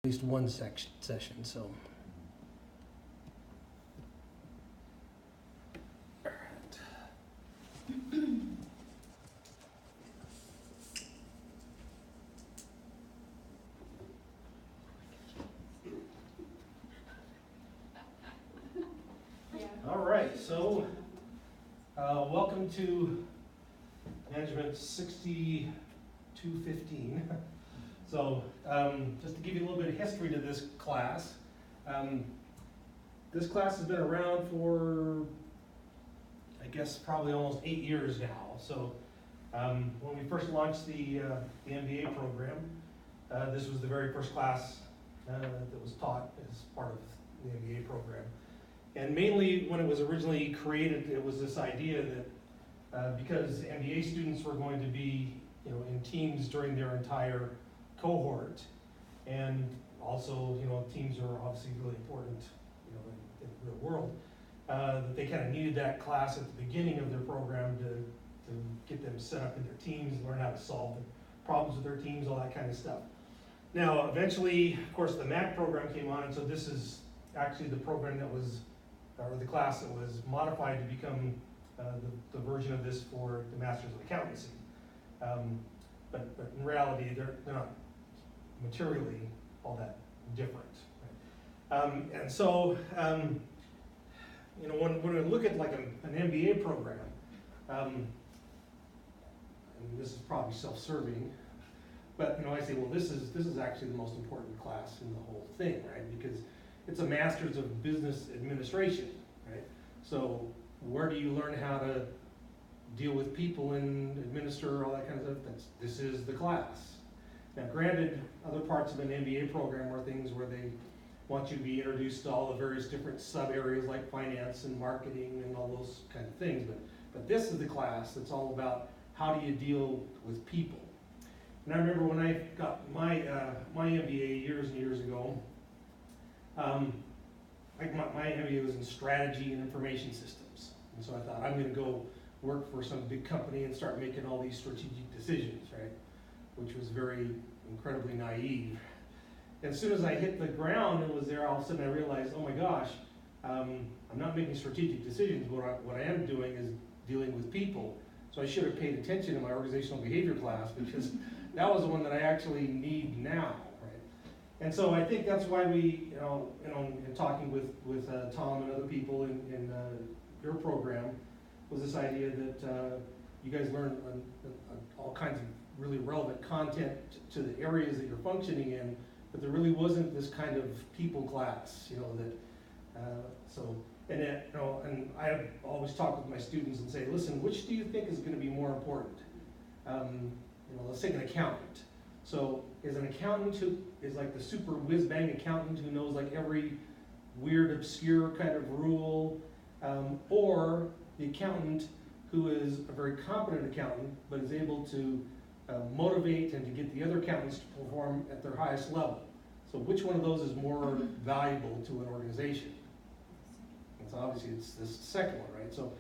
least one session, so. All right, so welcome to Management 6215. So just to give you a little bit of history to this class has been around for, I guess, probably almost 8 years now. So when we first launched the MBA program, this was the very first class that was taught as part of the MBA program. And mainly when it was originally created, it was this idea that because MBA students were going to be, in teams during their entire cohort, and also, teams are obviously really important, in the real world, that they kind of needed that class at the beginning of their program to get them set up in their teams, learn how to solve the problems with their teams, all that kind of stuff. Now, eventually, of course, the MAC program came on, and so this is actually the program that was, or the class that was modified to become the version of this for the Masters of Accountancy. But in reality, they're not materially all that different. Right? And so, when we look at like an MBA program, and this is probably self-serving, but I say, well, this is actually the most important class in the whole thing, right? Because it's a Master's of Business Administration, right? So where do you learn how to deal with people and administer all that kind of stuff? This is the class. Now, granted, other parts of an MBA program are things where they want you to be introduced to all the various different sub areas like finance and marketing and all those kind of things. But this is the class that's all about how do you deal with people. And I remember when I got my MBA years and years ago, my MBA was in strategy and information systems. And so I thought, I'm going to go work for some big company and start making all these strategic decisions, right? Which was very incredibly naive. And as soon as I hit the ground and was there, all of a sudden I realized, oh my gosh, I'm not making strategic decisions. What I am doing is dealing with people. So I should have paid attention in my organizational behavior class, because that was the one that I actually need now, right? And so I think that's why we, in talking with Tom and other people in your program, was this idea that you guys learn all kinds of really relevant content to the areas that you're functioning in, but there really wasn't this kind of people class, and I always talk with my students and say, listen, which do you think is going to be more important? Let's take an accountant. So is an accountant who is like the super whiz-bang accountant who knows like every weird, obscure kind of rule, or the accountant who is a very competent accountant but is able to motivate and to get the other accountants to perform at their highest level? So which one of those is more valuable to an organization? And so obviously it's this second one, right? So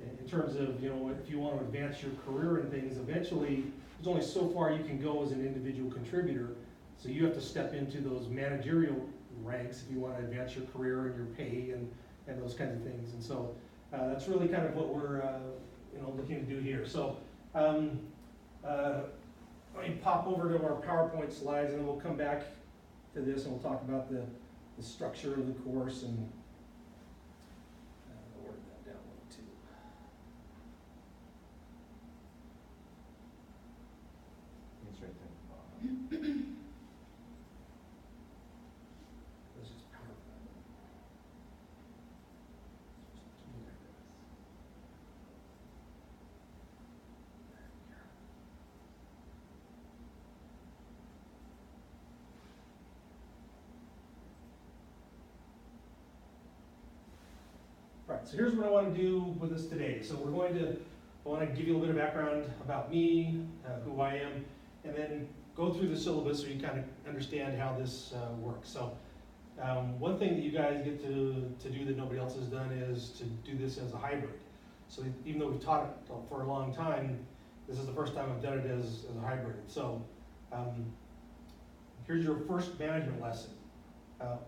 in terms of, if you want to advance your career and things, eventually there's only so far you can go as an individual contributor. So you have to step into those managerial ranks if you want to advance your career and your pay and those kinds of things. And so that's really kind of what we're looking to do here. So let me pop over to our PowerPoint slides, and then we'll come back to this and we'll talk about the structure of the course and order that down a little too. It's right there at the bottom. This is PowerPoint. Right, so here's what I want to do with us today. So I want to give you a little bit of background about me, who I am, and then go through the syllabus so you kind of understand how this works. So one thing that you guys get to do that nobody else has done is to do this as a hybrid. So even though we've taught it for a long time, this is the first time I've done it as a hybrid. So here's your first management lesson.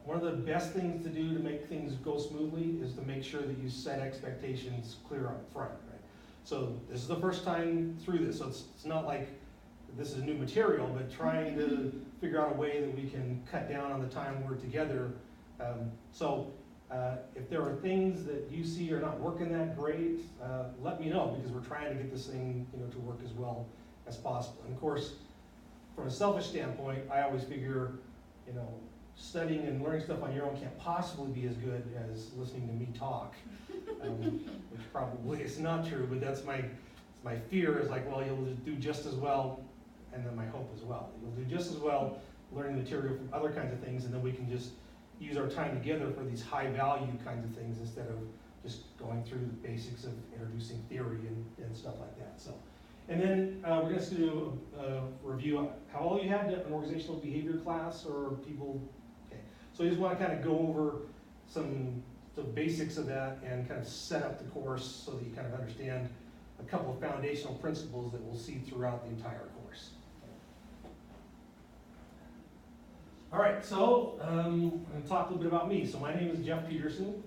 One of the best things to do to make things go smoothly is to make sure that you set expectations clear up front, right? So this is the first time through this, so it's not like this is new material, but trying to figure out a way that we can cut down on the time we're together. If there are things that you see are not working that great, let me know, because we're trying to get this thing, to work as well as possible. And of course, from a selfish standpoint, I always figure, studying and learning stuff on your own can't possibly be as good as listening to me talk, which probably is not true, but that's my fear is like, well, you'll do just as well, and then my hope as well. You'll do just as well learning material from other kinds of things, and then we can just use our time together for these high value kinds of things instead of just going through the basics of introducing theory and stuff like that. So, and then we're going to do a review. How all you had an organizational behavior class, or people? Okay, so I just want to kind of go over some the basics of that and kind of set up the course so that you kind of understand a couple of foundational principles that we'll see throughout the entire course. All right, so I'm going to talk a little bit about me. So my name is Jeff Peterson.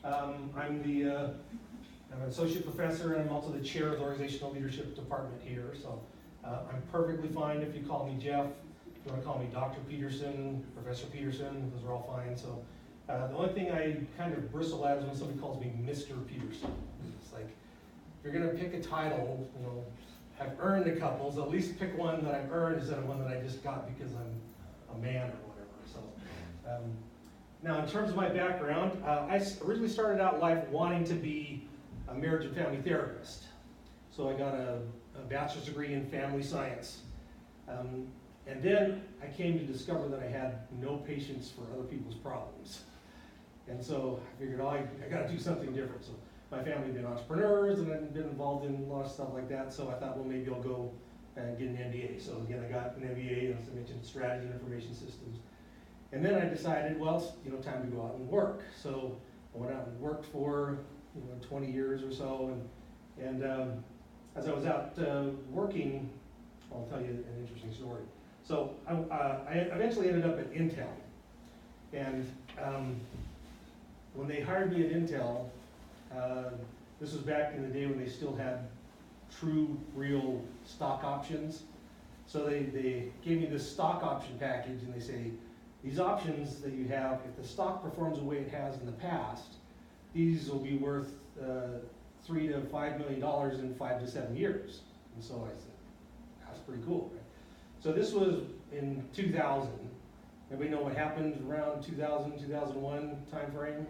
I'm an associate professor, and I'm also the chair of the organizational leadership department here. So I'm perfectly fine if you call me Jeff. If you want to call me Dr. Peterson, Professor Peterson, those are all fine. So the only thing I kind of bristle at is when somebody calls me Mr. Peterson. It's like, if you're going to pick a title, I've earned a couple, so at least pick one that I've earned instead of one that I just got because I'm a man or whatever. So now in terms of my background, I originally started out life wanting to be a marriage and family therapist. So I got a bachelor's degree in family science. And then I came to discover that I had no patience for other people's problems. And so I figured, I got to do something different. So my family had been entrepreneurs, and I've been involved in a lot of stuff like that. So I thought, well, maybe I'll go and get an MBA. So again, I got an MBA, as I mentioned, strategy and information systems. And then I decided, well, it's time to go out and work. So I went out and worked for 20 years or so. And as I was out working, I'll tell you an interesting story. So I eventually ended up at Intel. And when they hired me at Intel, this was back in the day when they still had true, real stock options. So they gave me this stock option package, and they say, these options that you have, if the stock performs the way it has in the past, these will be worth $3 to $5 million in 5 to 7 years. And so I said, that's pretty cool, right? So this was in 2000. Everybody know what happened around 2000, 2001 time frame?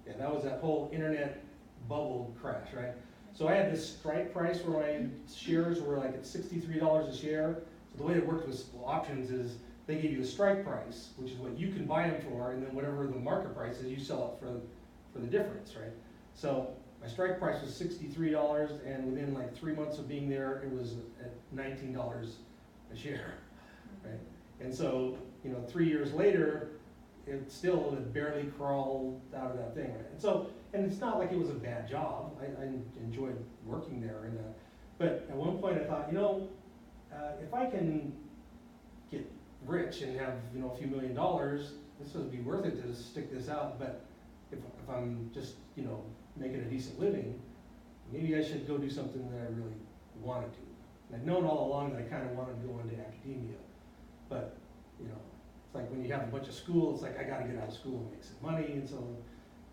Yeah, that was that whole internet bubble crash, right? So I had this strike price where my shares were like at $63 a share. So the way it worked with options is they give you a strike price, which is what you can buy them for, and then whatever the market price is, you sell it for the difference, right? So my strike price was $63, and within like 3 months of being there, it was at $19 a share, right? And so, 3 years later, it still had barely crawled out of that thing, right? And so, and it's not like it was a bad job. I enjoyed working there, but at one point I thought, if I can get rich and have a few $1 million, this would be worth it to stick this out. But if I'm just making a decent living, maybe I should go do something that I really want to do. And I've known all along that I kind of wanted to go into academia, but it's like when you have a bunch of school, it's like I got to get out of school and make some money. And so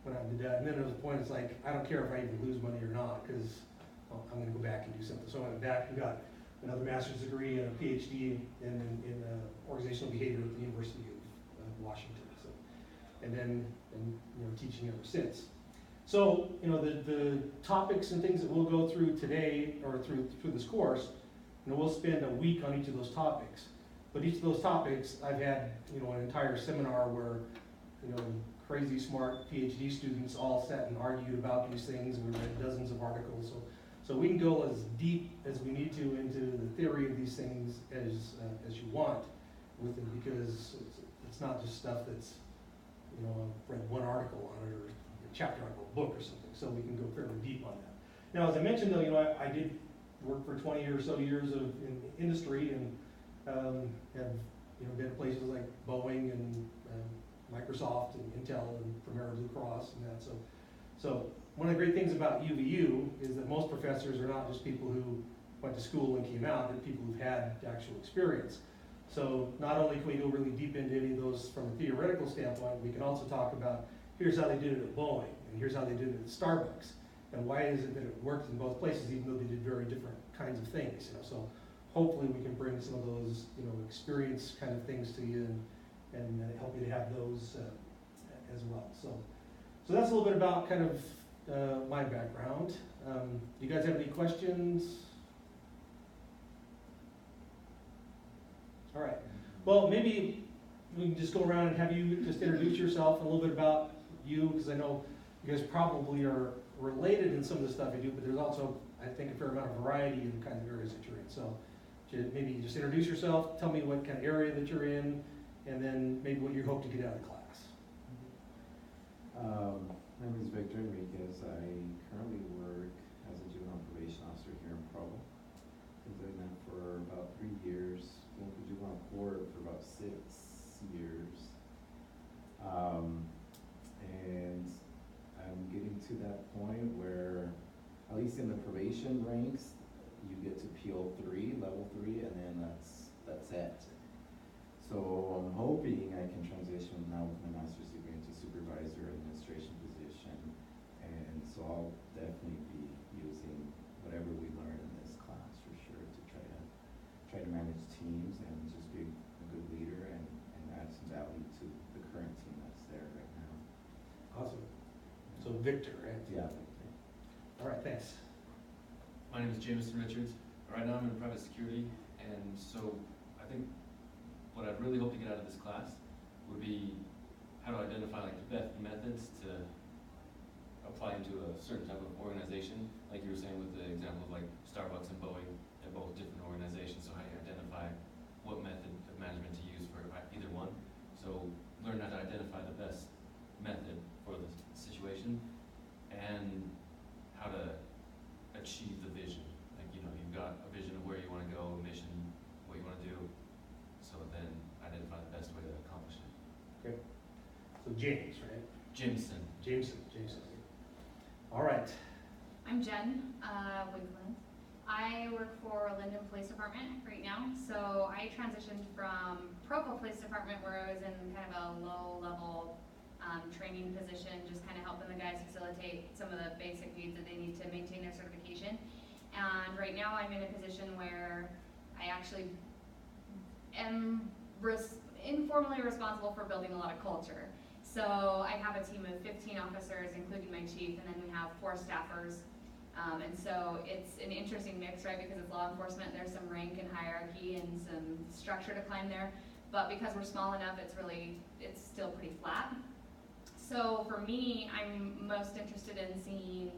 when I did that, and then there was a point, it's like I don't care if I even lose money or not, because I'm going to go back and do something. So I went back and got another master's degree and a PhD in organizational behavior at the University of Washington. So, and then teaching ever since. So the topics and things that we'll go through today or through this course, we'll spend a week on each of those topics. But each of those topics, I've had an entire seminar where crazy smart PhD students all sat and argued about these things, and we read dozens of articles. So we can go as deep as we need to into the theory of these things as you want with it, because it's not just stuff that's I've read one article on it or a chapter out of a book or something. So we can go fairly deep on that. Now, as I mentioned, though, I did worked for 20 or so years in industry and have been at places like Boeing and Microsoft and Intel and Premier Blue Cross and that. So one of the great things about UVU is that most professors are not just people who went to school and came out, they're people who've had actual experience. So not only can we go really deep into any of those from a theoretical standpoint, we can also talk about here's how they did it at Boeing and here's how they did it at Starbucks. And why is it that it worked in both places, even though they did very different kinds of things? So hopefully we can bring some of those, experience kind of things to you and help you to have those as well. So that's a little bit about kind of my background. Do you guys have any questions? All right. Well, maybe we can just go around and have you just introduce yourself and a little bit about you, because I know you guys probably are related in some of the stuff you do, but there's also, I think, a fair amount of variety in the kind of areas that you're in. So maybe just introduce yourself, tell me what kind of area that you're in, and then maybe what you hope to get out of the class. My name is Victor Enriquez. I currently work as a juvenile probation officer here in Provo. Been doing that for about 3 years. Been for juvenile court for about 6 years. And I'm getting to that point where, at least in the probation ranks, you get to PO3, level 3, and then that's it. So I'm hoping I can transition now with my master's degree into supervisor administration position, and so I'll definitely be using whatever we learn in this class for sure to try to manage teams and just be a good leader and add some value to the current team that's there right now. Awesome. So Victor, right? Yeah. All right, thanks. My name is Jameson Richards. Right now I'm in private security, and so I think what I'd really hope to get out of this class would be how to identify like the best methods to apply into a certain type of organization. Like you were saying with the example of like Starbucks and Boeing, they're both different organizations, so how do you identify what method of management to use for either one? So learn how to identify the best method for the situation and how to achieve the vision. Like, you've got a vision of where you want to go, a mission, what you want to do, so then identify the best way to accomplish it. Okay. So James, right? Jameson. Jameson. All right. I'm Jen Winkland. I work for Linden Police Department right now. So I transitioned from Provo Police Department, where I was in kind of a low-level training position, just kind of helping the guys facilitate some of the basic needs that they need to maintain their certification. And right now I'm in a position where I actually am informally responsible for building a lot of culture. So I have a team of 15 officers, including my chief, and then we have 4 staffers. And so it's an interesting mix, right? Because it's law enforcement, there's some rank and hierarchy and some structure to climb there. But because we're small enough, it's still pretty flat. So for me, I'm most interested in seeing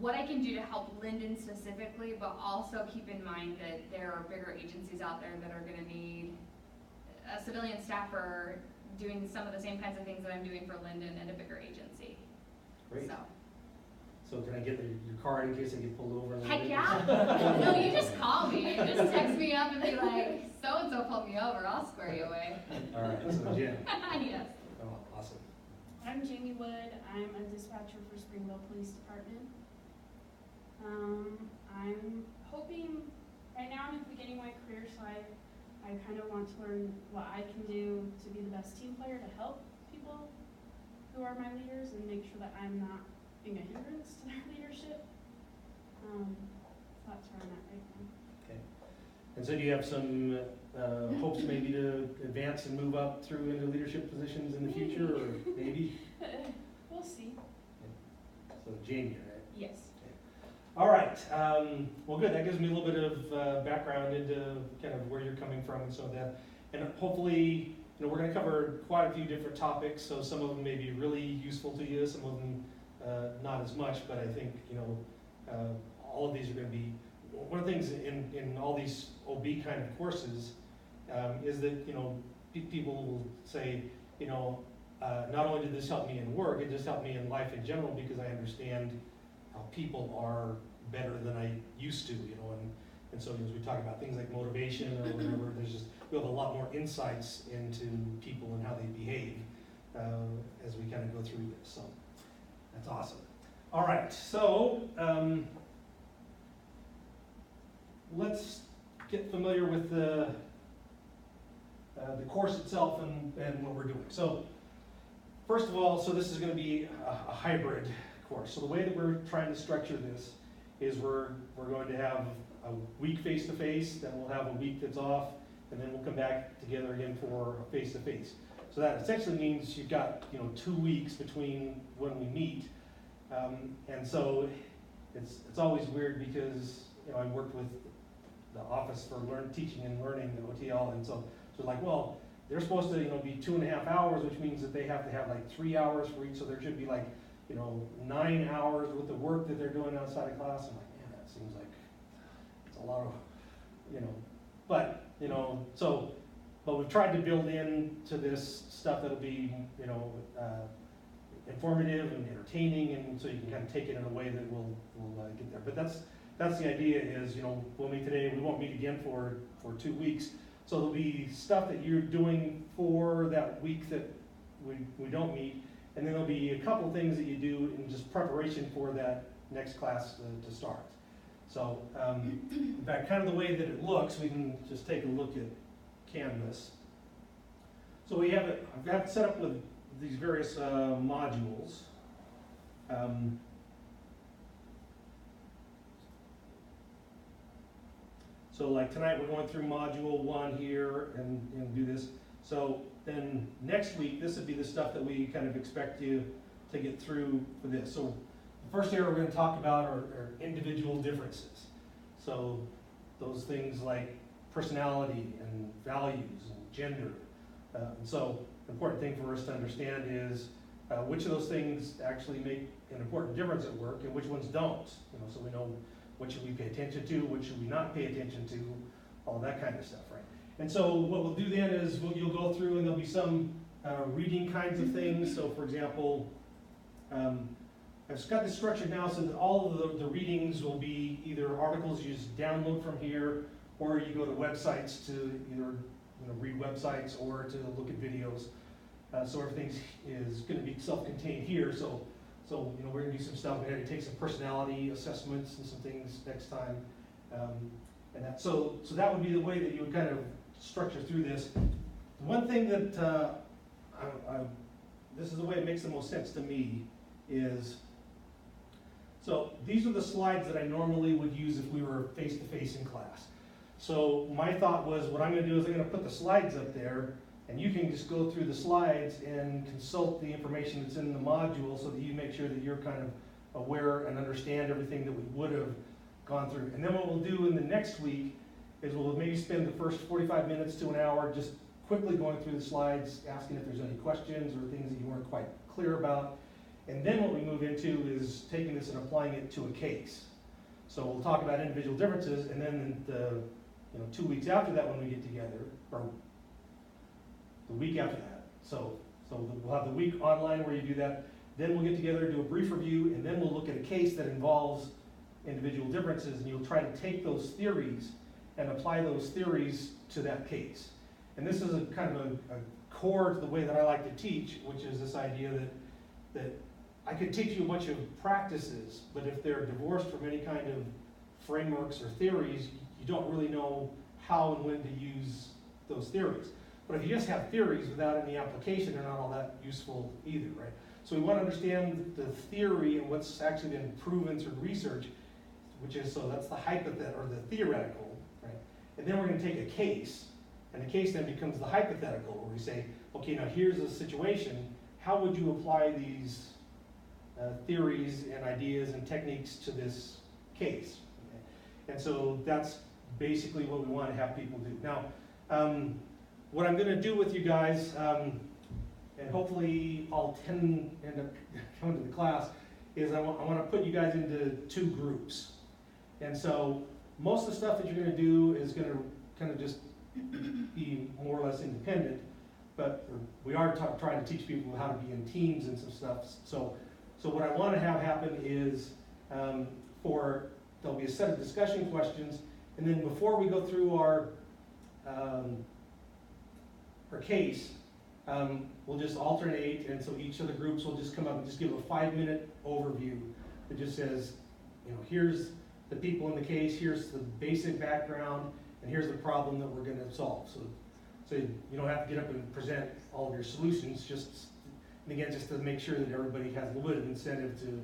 what I can do to help Linden specifically, but also keep in mind that there are bigger agencies out there that are going to need a civilian staffer doing some of the same kinds of things that I'm doing for Linden at a bigger agency. Great. So can I get your card in case I get pulled over? heck yeah. No, you just call me. Just text me up and be like, so-and-so pulled me over. I'll square you away. All right, so Jen. Yes. Oh, awesome. I'm Jamie Wood. I'm a dispatcher for Springville Police Department. I'm hoping, right now I'm at the beginning of my career, so I kind of want to learn what I can do to be the best team player to help people who are my leaders and make sure that I'm not being a hindrance to their leadership. That's where I'm at right now. Okay. And so do you have some hopes maybe to advance and move up through into leadership positions in the future, or maybe? We'll see. So Jamie, right? Yes. All right. Well, good. That gives me a little bit of background into kind of where you're coming from and so that. And hopefully, we're going to cover quite a few different topics. So some of them may be really useful to you. Some of them not as much. But I think all of these are going to be. One of the things in all these OB kind of courses is that people will say not only did this help me in work, it just helped me in life in general because I understand how people are better than I used to, and so as we talk about things like motivation or whatever, we have a lot more insights into people and how they behave as we kind of go through this, so that's awesome. All right, so let's get familiar with the course itself and what we're doing. So first of all, so this is going to be a hybrid course. So the way that we're trying to structure this is we're going to have a week face-to-face, then we'll have a week that's off, and then we'll come back together again for a face-to-face. So that essentially means you've got 2 weeks between when we meet, and so it's always weird because I worked with the Office for Teaching and Learning, the OTL, and so like, well, they're supposed to be 2.5 hours, which means that they have to have like 3 hours for each, so there should be like 9 hours with the work that they're doing outside of class. I'm like, man, that seems like it's a lot of but we've tried to build into this stuff that'll be informative and entertaining, and so you can kind of take it in a way that will get there. But that's the idea is, we'll meet today, we won't meet again for 2 weeks. So there'll be stuff that you're doing for that week that we don't meet, and then there'll be a couple things that you do in just preparation for that next class to start. So, in fact, kind of the way that it looks, we can just take a look at Canvas. So we have it, I've got it set up with these various modules. So like tonight we're going through module 1 here and do this. So then next week, this would be the stuff that we kind of expect you to get through for this. So the first area we're going to talk about are individual differences. So those things like personality and values and gender. And so the important thing for us to understand is which of those things actually make an important difference at work and which ones don't. So we know what should we pay attention to, what should we not pay attention to, all that kind of stuff, right? And so what we'll do then is you'll go through and there'll be some reading kinds of things. So for example, I've got this structured now so that all of the readings will be either articles you just download from here, or you go to websites to either read websites or to look at videos. So everything is going to be self-contained here. So we're going to do some stuff. We're going to take some personality assessments and some things next time. And that, so that would be the way that you would kind of structure through this. One thing that this is the way it makes the most sense to me is, so these are the slides that I normally would use if we were face-to-face in class. So my thought was, what I'm going to do is I'm going to put the slides up there, and you can just go through the slides and consult the information that's in the module so that you make sure that you're kind of aware and understand everything that we would have gone through. And then what we'll do in the next week is we'll maybe spend the first 45 minutes to an hour just quickly going through the slides, asking if there's any questions or things that you weren't quite clear about. And then what we move into is taking this and applying it to a case. So we'll talk about individual differences, and then the 2 weeks after that when we get together, or the week after that. So we'll have the week online where you do that. Then we'll get together, do a brief review, and then we'll look at a case that involves individual differences, and you'll try to take those theories and apply those theories to that case. And this is a kind of a core to the way that I like to teach, which is this idea that I could teach you a bunch of practices, but if they're divorced from any kind of frameworks or theories, you don't really know how and when to use those theories. But if you just have theories without any application, they're not all that useful either, right? So we want to understand the theory and what's actually been proven through research, which is, so that's the hypothetical, or the theoretical, right? And then we're going to take a case, and the case then becomes the hypothetical, where we say, okay, now here's a situation, how would you apply these theories and ideas and techniques to this case? Okay? And so that's basically what we want to have people do. Now, what I'm going to do with you guys, and hopefully all 10 end up coming to the class, is I want to put you guys into 2 groups. And so most of the stuff that you're going to do is going to kind of just be more or less independent, but we are trying to teach people how to be in teams and some stuff. So what I want to have happen is for there'll be a set of discussion questions, and then before we go through our case, we'll just alternate, and so each of the groups will just come up and just give a 5-minute overview that just says, you know, here's the people in the case, here's the basic background, and here's the problem that we're gonna solve. So you don't have to get up and present all of your solutions, just, and again, just to make sure that everybody has a little bit of incentive to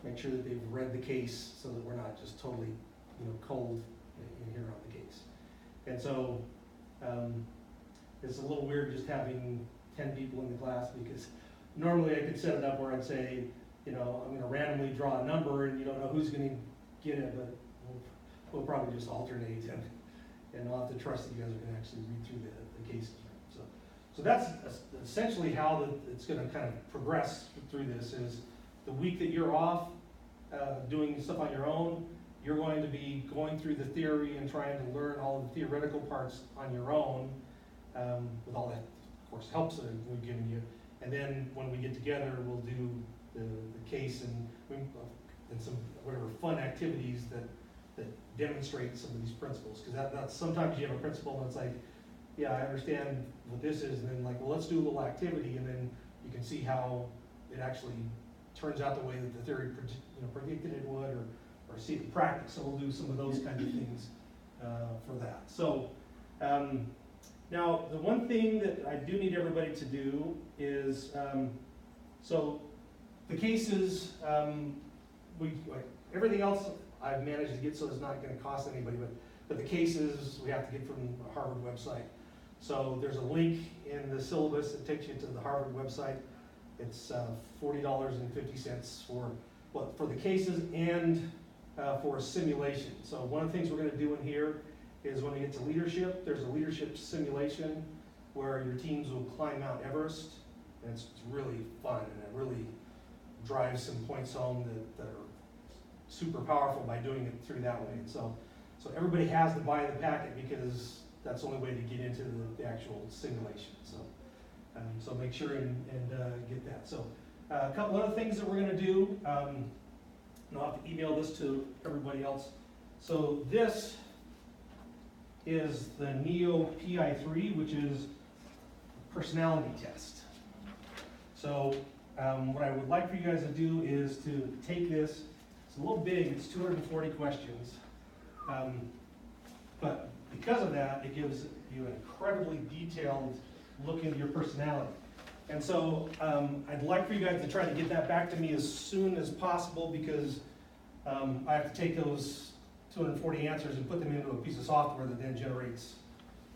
make sure that they've read the case, so that we're not just totally, you know, cold in here on the case. And so, it's a little weird just having 10 people in the class, because normally I could set it up where I'd say, you know, I'm gonna randomly draw a number and you don't know who's gonna get it, but we'll probably just alternate, and I'll have to trust that you guys are gonna actually read through the cases. So that's essentially how it's gonna kind of progress through this. Is the week that you're off doing stuff on your own, you're going to be going through the theory and trying to learn all the theoretical parts on your own, with all that, of course, helps that we've given you. And then when we get together, we'll do the case and some whatever fun activities that demonstrate some of these principles. Because that's sometimes you have a principle and it's like, yeah, I understand what this is, and then like, well, let's do a little activity, and then you can see how it actually turns out the way that the theory predicted it would, or see it in practice. So we'll do some of those kind of things for that. So now the one thing that I do need everybody to do is, so the cases, like everything else I've managed to get so it's not going to cost anybody, but the cases we have to get from the Harvard website. So there's a link in the syllabus that takes you to the Harvard website. It's $40.50 for the cases and for a simulation. So one of the things we're going to do in here is when we get to leadership, there's a leadership simulation where your teams will climb Mount Everest, and it's really fun, and it really drives some points home that are super powerful by doing it through that way. And so everybody has to buy the packet, because that's the only way to get into the actual simulation. So make sure and get that. So a couple other things that we're going to do. And I'll have to email this to everybody else. So this is the NEO PI3, which is a personality test. So what I would like for you guys to do is to take this. It's a little big, it's 240 questions. But because of that, it gives you an incredibly detailed look into your personality. And so I'd like for you guys to try to get that back to me as soon as possible, because I have to take those 240 answers and put them into a piece of software that then generates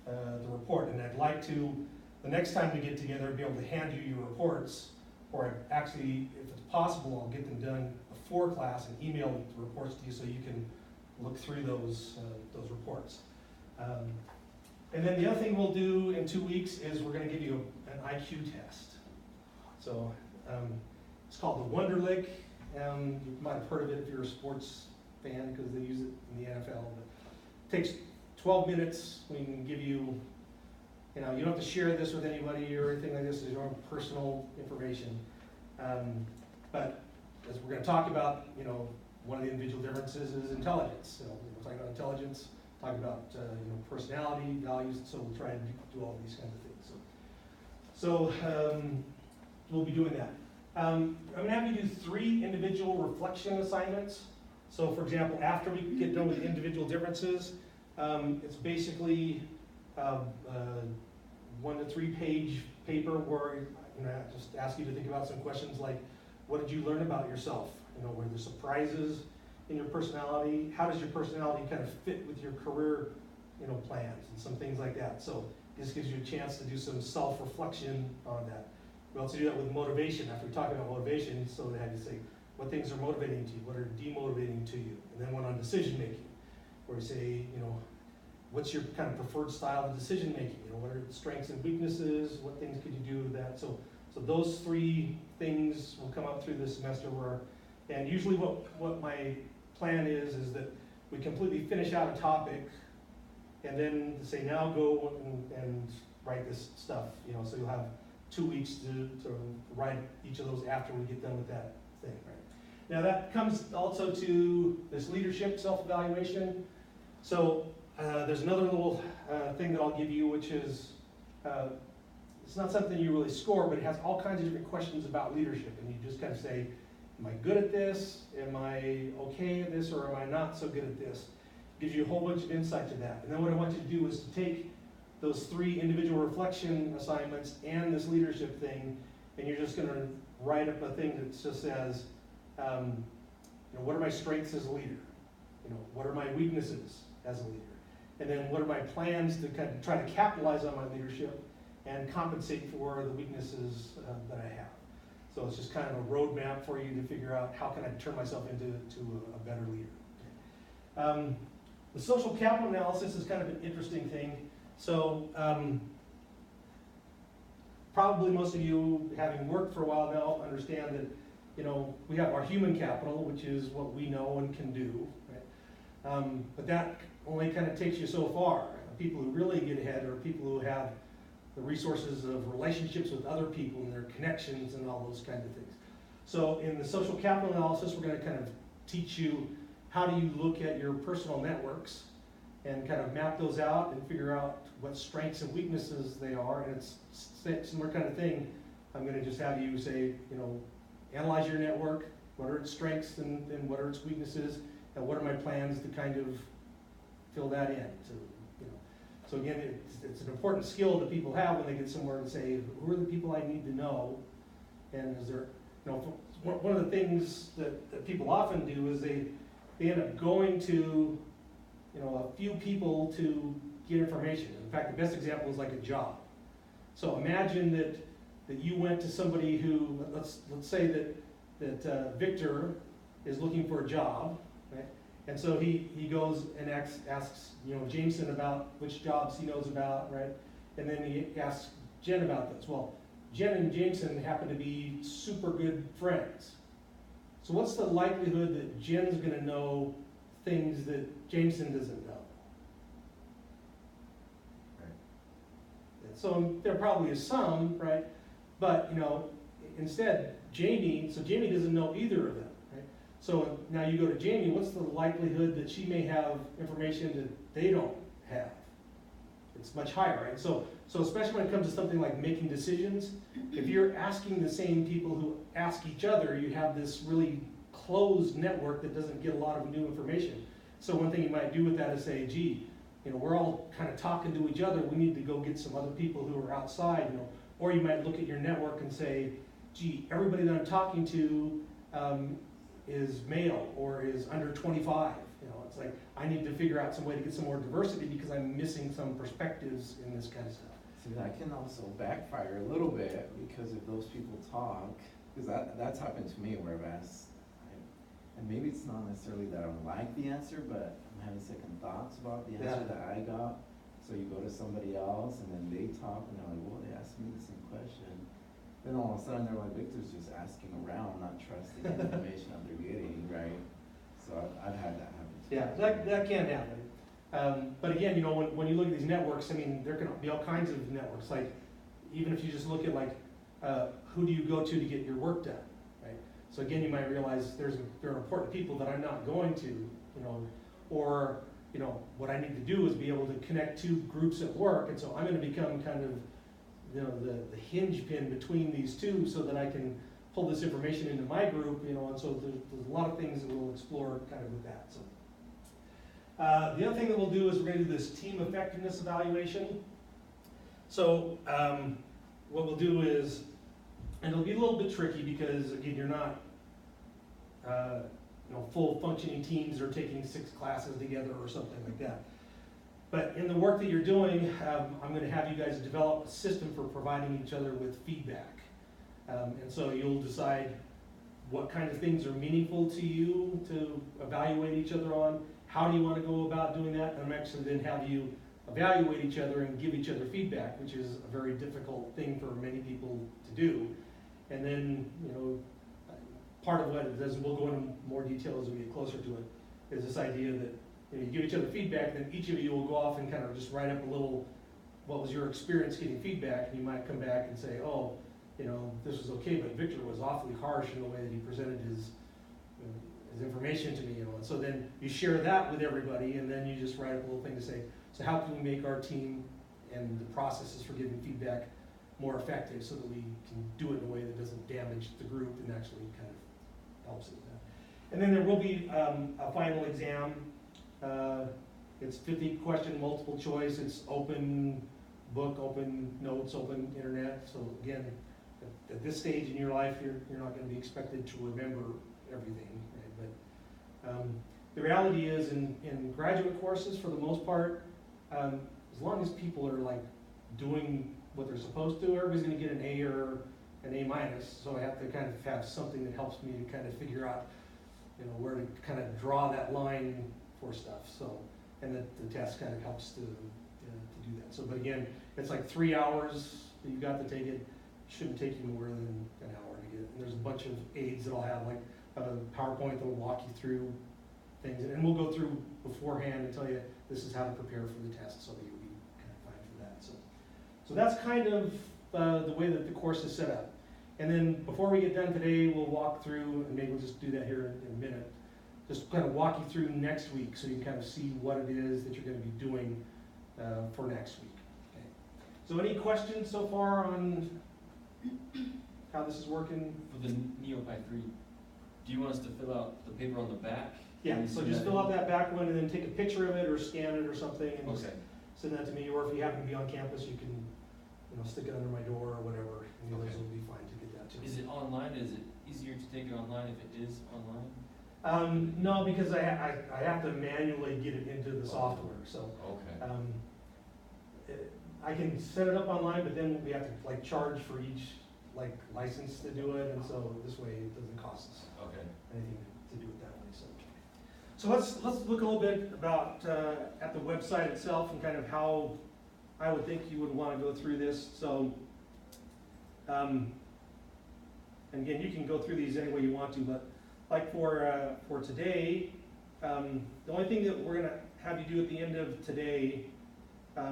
the report. And I'd like to, the next time we get together, be able to hand you your reports, or actually, if it's possible, I'll get them done before class and email the reports to you so you can look through those reports. And then the other thing we'll do in 2 weeks is we're going to give you an IQ test. So it's called the Wonderlic. You might have heard of it if you're a sports fan, because they use it in the NFL. But it takes 12 minutes. We can give you, you don't have to share this with anybody or anything like this. It's your own personal information. But as we're going to talk about, one of the individual differences is intelligence. So we'll talk about intelligence, talk about personality, values. So we'll try and do all these kinds of things. So we'll be doing that. I'm going to have you do 3 individual reflection assignments. So for example, after we get done with the individual differences, it's basically 1 to 3 page paper where I just ask you to think about some questions like, what did you learn about yourself? Were there surprises in your personality? How does your personality kind of fit with your career, plans and some things like that? So this gives you a chance to do some self-reflection on that. We also do that with motivation. After we talk about motivation, so they had to say, what things are motivating to you? What are demotivating to you? And then one on decision making, where we say, what's your kind of preferred style of decision making? What are the strengths and weaknesses? What things could you do with that? So those 3 things will come up through this semester. And usually what my plan is that we completely finish out a topic, and then say, now go and write this stuff. So you'll have 2 weeks to write each of those after we get done with that thing, right? Now that comes also to this leadership self-evaluation. So there's another little thing that I'll give you, which is, it's not something you really score, but it has all kinds of different questions about leadership. And you just kind of say, am I good at this? Am I okay at this? Or am I not so good at this? Gives you a whole bunch of insight to that. And then what I want you to do is to take those 3 individual reflection assignments and this leadership thing, and you're just gonna write up a thing that just says, what are my strengths as a leader? What are my weaknesses as a leader? And then what are my plans to kind of try to capitalize on my leadership and compensate for the weaknesses that I have. So it's just kind of a roadmap for you to figure out how can I turn myself into a better leader. The social capital analysis is kind of an interesting thing. So probably most of you, having worked for a while now, understand that we have our human capital, which is what we know and can do. Right? But that only kind of takes you so far. People who really get ahead are people who have the resources of relationships with other people and their connections and all those kinds of things. So in the social capital analysis, we're going to kind of teach you how do you look at your personal networks and kind of map those out and figure out what strengths and weaknesses they are. And it's a similar kind of thing. I'm going to just have you say, analyze your network, what are its strengths and what are its weaknesses, and what are my plans to kind of fill that in. So again, it's an important skill that people have when they get somewhere and say, who are the people I need to know? And is there, one of the things that people often do is they end up going to, a few people to get information. In fact, the best example is like a job. So imagine that you went to somebody who, let's say that Victor is looking for a job, right? And so he goes and asks Jameson about which jobs he knows about, right? And then he asks Jen about this. Well, Jen and Jameson happen to be super good friends. So what's the likelihood that Jen's going to know things that Jameson doesn't know? Right. So there probably is some, right? But instead, Jamie doesn't know either of them. So now you go to Jamie, what's the likelihood that she may have information that they don't have? It's much higher, right? So especially when it comes to something like making decisions, if you're asking the same people who ask each other, you have this really closed network that doesn't get a lot of new information. So one thing you might do with that is say, gee, we're all kind of talking to each other, we need to go get some other people who are outside, Or you might look at your network and say, gee, everybody that I'm talking to is male or is under 25. It's like, I need to figure out some way to get some more diversity because I'm missing some perspectives in this kind of stuff. See, that can also backfire a little bit because if those people talk, because that's happened to me where I've asked, and maybe it's not necessarily that I don't like the answer, but I'm having second thoughts about the answer that I got. So you go to somebody else and then they talk and they're like, well, they asked me the same question. Then all of a sudden they're like, Victor's just asking around, not trusting the information that they're getting, right? So I've had that happen. Yeah, that can happen. But again, when you look at these networks, there can be all kinds of networks. Like, even if you just look at who do you go to get your work done, right? So again, you might realize there are important people that I'm not going to, or what I need to do is be able to connect two groups at work, and so I'm going to become kind of the hinge pin between these two so that I can pull this information into my group, and so there's a lot of things that we'll explore kind of with that. So the other thing that we'll do is we're going to do this team effectiveness evaluation. So what we'll do is, and it'll be a little bit tricky because again, you're not full functioning teams or taking 6 classes together or something like that. But in the work that you're doing, I'm going to have you guys develop a system for providing each other with feedback. And so you'll decide what kind of things are meaningful to you to evaluate each other on. How do you want to go about doing that? And I'm actually then have you evaluate each other and give each other feedback, which is a very difficult thing for many people to do. And then, part of what it does, and we'll go into more detail as we get closer to it, is this idea that you give each other feedback, then each of you will go off and kind of just write up a little, what was your experience getting feedback, and you might come back and say, oh, this was okay, but Victor was awfully harsh in the way that he presented as information to me, and so then you share that with everybody, and then you just write up a little thing to say, so how can we make our team and the processes for giving feedback more effective so that we can do it in a way that doesn't damage the group and actually kind of helps it with that. And then there will be a final exam. It's 50-question multiple choice. It's open book, open notes, open internet. So again, at this stage in your life, you're not going to be expected to remember everything, right? But the reality is, in graduate courses, for the most part, as long as people are like doing what they're supposed to, everybody's going to get an A or an A minus. So I have to kind of have something that helps me to kind of figure out, where to kind of draw that line for stuff. So, and the test kind of helps to do that. So, but again, it's like 3 hours that you've got to take it. Shouldn't take you more than an hour to get it. And there's a bunch of aids that I'll have, like a PowerPoint that will walk you through things. And we'll go through beforehand and tell you this is how to prepare for the test so that you'll be kind of fine for that. So that's kind of the way that the course is set up. And then before we get done today, we'll walk through, and maybe we'll just do that here in a minute, just kind of walk you through next week so you can kind of see what it is that you're going to be doing for next week. Okay. So any questions so far on how this is working? For the NeoPi 3, do you want us to fill out the paper on the back? Yeah, so just fill out that back one and then take a picture of it or scan it or something and just Okay. send that to me. Or if you happen to be on campus, you can stick it under my door or whatever. Any of those will be fine to get that to me. Is it online? Is it easier to take it online if it is online? No, because I have to manually get it into the software. So Okay. I can set it up online, but then we have to like charge for each like license to do it, and so this way it doesn't cost us Okay. anything to do it that way. So let's look a little bit about at the website itself and kind of how I would think you would want to go through this. So, and again, you can go through these any way you want to, but like for today, the only thing that we're going to have you do at the end of today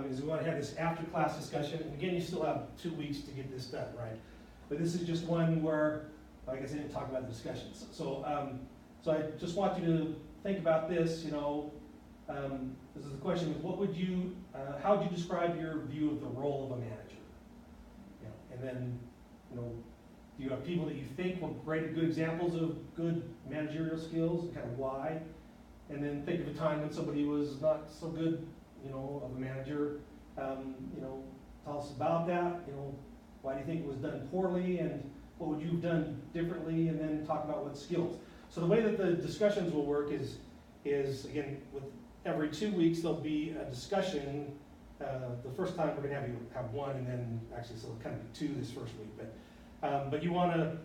is we want to have this after-class discussion. And again, you still have 2 weeks to get this done, right? But this is just one where, like I said, I didn't talk about the discussions. So I just want you to think about this. This is the question: what would you, how would you describe your view of the role of a manager? And then, do you have people that you think were great, good examples of good managerial skills, and kind of why? And then think of a time when somebody was not so good, of a manager. Tell us about that. Why do you think it was done poorly, and what would you have done differently? And then talk about what skills. So the way that the discussions will work is again, with every 2 weeks there'll be a discussion. The first time we're going to have one, and then actually so it'll kind of be 2 this first week. But you want to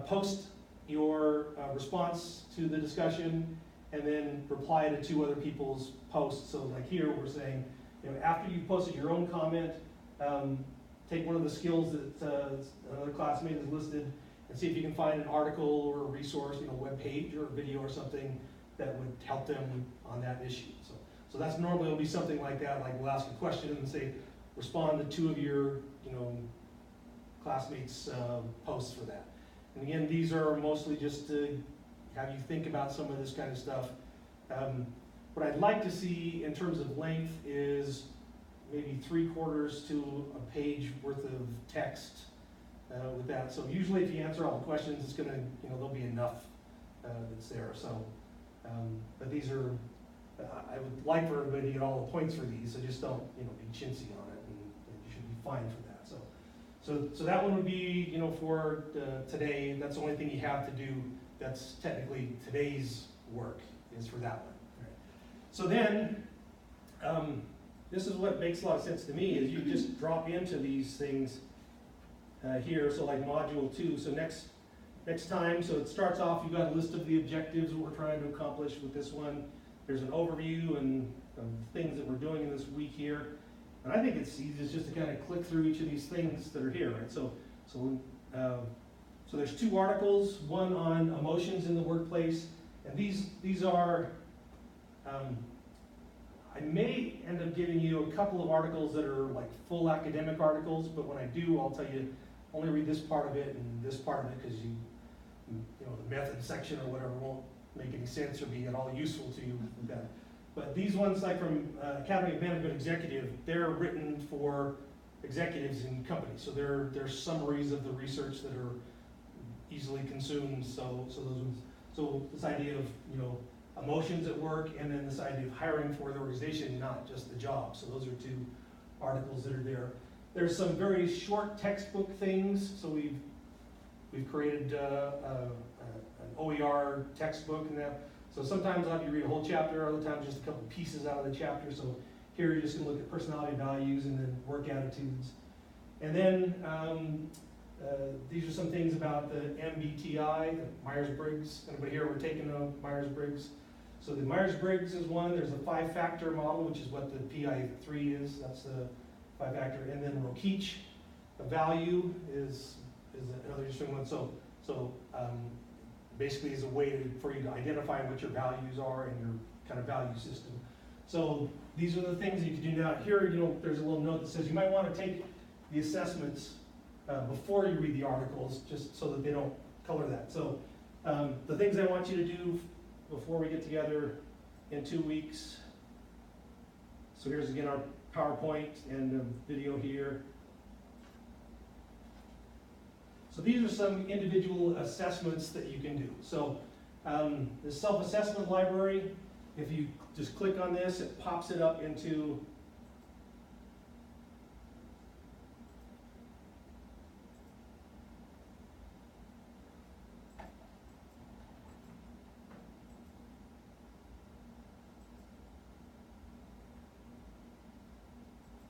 post your response to the discussion, and then reply to 2 other people's posts. So like here we're saying, after you've posted your own comment, take one of the skills that another classmate has listed, and see if you can find an article or a resource, web page or a video or something that would help them on that issue. So that's normally will be something like that. Like we'll ask a question and say, respond to 2 of your classmates' posts for that. And again, these are mostly just to have you think about some of this kind of stuff. What I'd like to see in terms of length is maybe 3/4 to a page worth of text with that. So usually if you answer all the questions, it's gonna, there'll be enough that's there. So, but these are, I would like for everybody to get all the points for these, so just don't, be chintzy on it, and you should be fine for that. So that one would be, for today. That's the only thing you have to do. That's technically today's work is for that one. Right. So then, this is what makes a lot of sense to me is you just drop into these things here. So like module 2. So next time, so it starts off, you've got a list of the objectives we're trying to accomplish with this one. There's an overview and of things that we're doing in this week here. And I think it's easiest just to kind of click through each of these things that are here, right? So there's 2 articles, one on emotions in the workplace, and these are, I may end up giving you a couple of articles that are like full academic articles, but when I do, I'll tell you only read this part of it and this part of it, because you know, the method section or whatever won't make any sense or be at all useful to you with that. But these ones, like from Academy of Management Executive, they're written for executives in companies. So they're summaries of the research that are easily consumed. So those ones. So this idea of, you know, emotions at work, and then this idea of hiring for the organization, not just the job. So those are two articles that are there. There's some very short textbook things. So we've created an OER textbook and that. So sometimes I'll have you read a whole chapter, other times just a couple pieces out of the chapter. So here you're just going to look at personality values and then work attitudes. And then these are some things about the MBTI, the Myers-Briggs. Anybody here ever taken a Myers-Briggs? So the Myers-Briggs is one. There's a 5-factor model, which is what the PI3 is. That's the 5-factor. And then Rokich, a value is another interesting one. So basically is a way for you to identify what your values are and your kind of value system. So these are the things you can do now. Here, you know, there's a little note that says you might want to take the assessments before you read the articles, just so that they don't color that. So the things I want you to do before we get together in 2 weeks. So here's again our PowerPoint and the video here. So these are some individual assessments that you can do. So the self-assessment library, if you just click on this, it pops it up into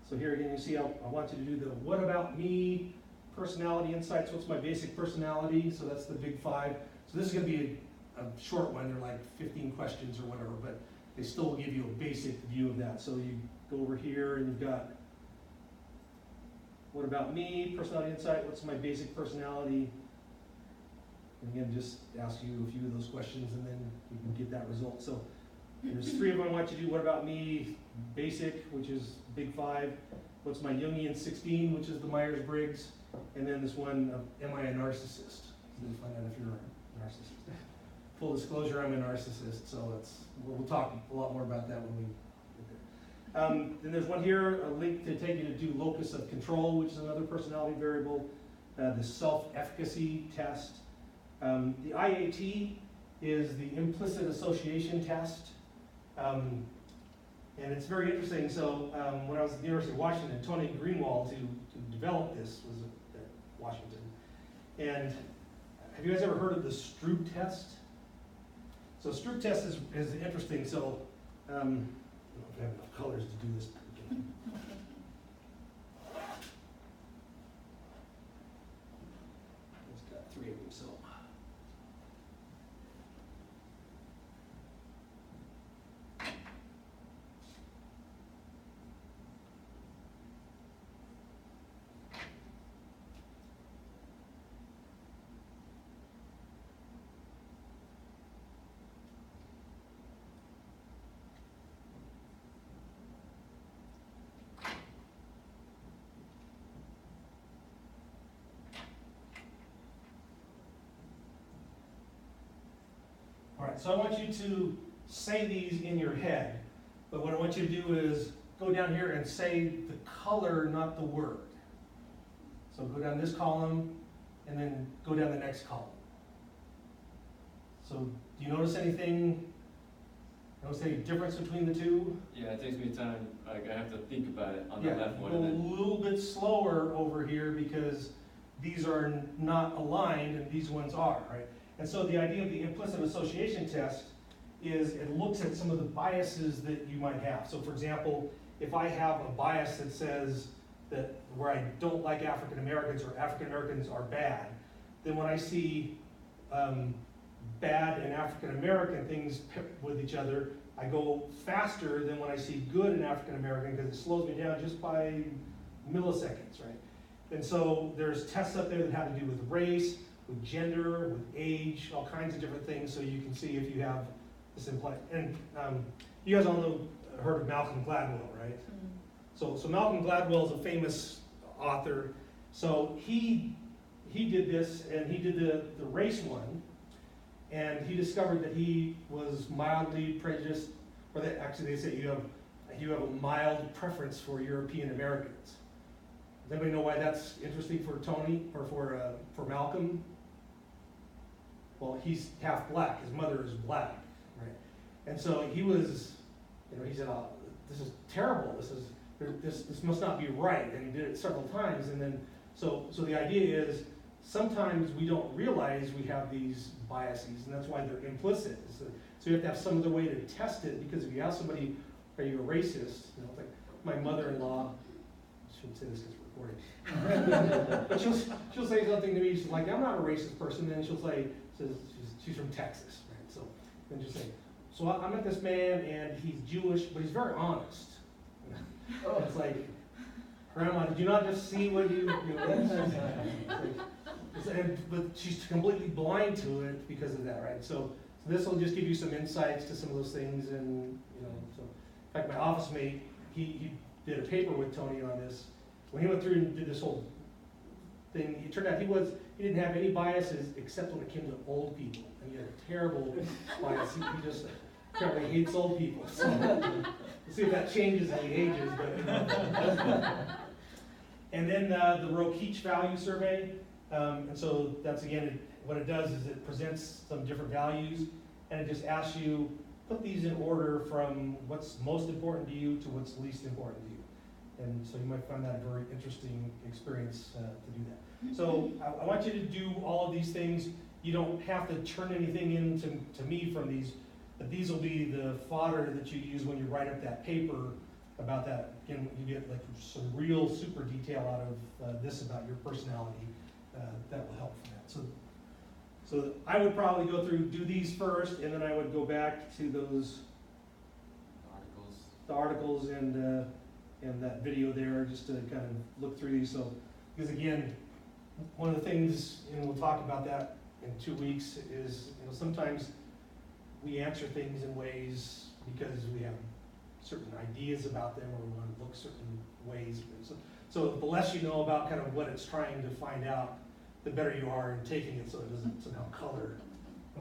so here again, you see I want you to do the what about me personality insights. What's my basic personality? So that's the big 5. So this is going to be a short one. They're like 15 questions or whatever, but they still will give you a basic view of that. So you go over here and you've got what about me, personality insight, what's my basic personality? And again, just ask you a few of those questions and then you can get that result. So there's 3 of them I want you to do. What about me, basic, which is big 5. What's my Jungian 16, which is the Myers-Briggs. And then this one, am I a narcissist? So you find out if you're a narcissist. Full disclosure, I'm a narcissist, so we'll talk a lot more about that when we get there. Then there's one here, a link to take you to do locus of control, which is another personality variable. The self-efficacy test. The IAT is the implicit association test. And it's very interesting. So when I was at the University of Washington, Tony Greenwald, who developed this, was at Washington. And have you guys ever heard of the Stroop test? So Stroop test is interesting. So I don't know if I have enough colors to do this. It's got 3 of them, so. All right, so I want you to say these in your head, but what I want you to do is go down here and say the color, not the word. So go down this column, and then go down the next column. So do you notice anything, notice any difference between the two? Yeah, it takes me time, like I have to think about it on Yeah, the left one. go And a then, little bit slower over here because these are not aligned and these ones are, right? And so the idea of the implicit association test is it looks at some of the biases that you might have. So for example, if I have a bias that says that where I don't like African Americans or African Americans are bad, then when I see bad and African American things picked with each other, I go faster than when I see good in African American because it slows me down just by milliseconds, right? And so there's tests up there that have to do with race, with gender, with age, all kinds of different things, so you can see if you have this in play. And you guys all heard of Malcolm Gladwell, right? So Malcolm Gladwell is a famous author. So he he did this, and he did the race one, and he discovered that he was mildly prejudiced, or that actually they say you have a mild preference for European Americans. Does anybody know why that's interesting for Tony, or for Malcolm? Well, he's half black, his mother is black, right? And so he was, he said, oh, this is terrible, this must not be right, and he did it several times, and then, so the idea is, sometimes we don't realize we have these biases, and that's why they're implicit. So you have to have some other way to test it, because if you ask somebody, are you a racist? Like my mother-in-law, I shouldn't say this because we're recording, but she'll say something to me, she's like, I'm not a racist person, and then she'll say, she's from Texas, right? So then she'll say, so I met this man, and he's Jewish, but he's very honest. It's like, Grandma, did you not just see what but she's completely blind to it because of that, right? So this will just give you some insights to some of those things, and so in fact, my office mate, he did a paper with Tony on this. When he went through and did this whole thing, it turned out he didn't have any biases except when it came to old people, and he had a terrible bias. He just apparently hates old people. So we'll see if that changes as he ages, but. And then the Rokeach Value Survey, and so that's again, what it does is it presents some different values, and it just asks you, put these in order from what's most important to you to what's least important to you. And so you might find that a very interesting experience to do that. So I want you to do all of these things. You don't have to turn anything in to me from these, but these will be the fodder that you use when you write up that paper about that. Again, you get like some real super detail out of this about your personality that will help for that. So I would probably go through, do these first, and then I would go back to those the articles and that video there, just to kind of look through these. So, because again, one of the things, and we'll talk about that in 2 weeks, is sometimes we answer things in ways because we have certain ideas about them, or we want to look certain ways. So the less you know about kind of what it's trying to find out, the better you are in taking it, so it doesn't somehow color.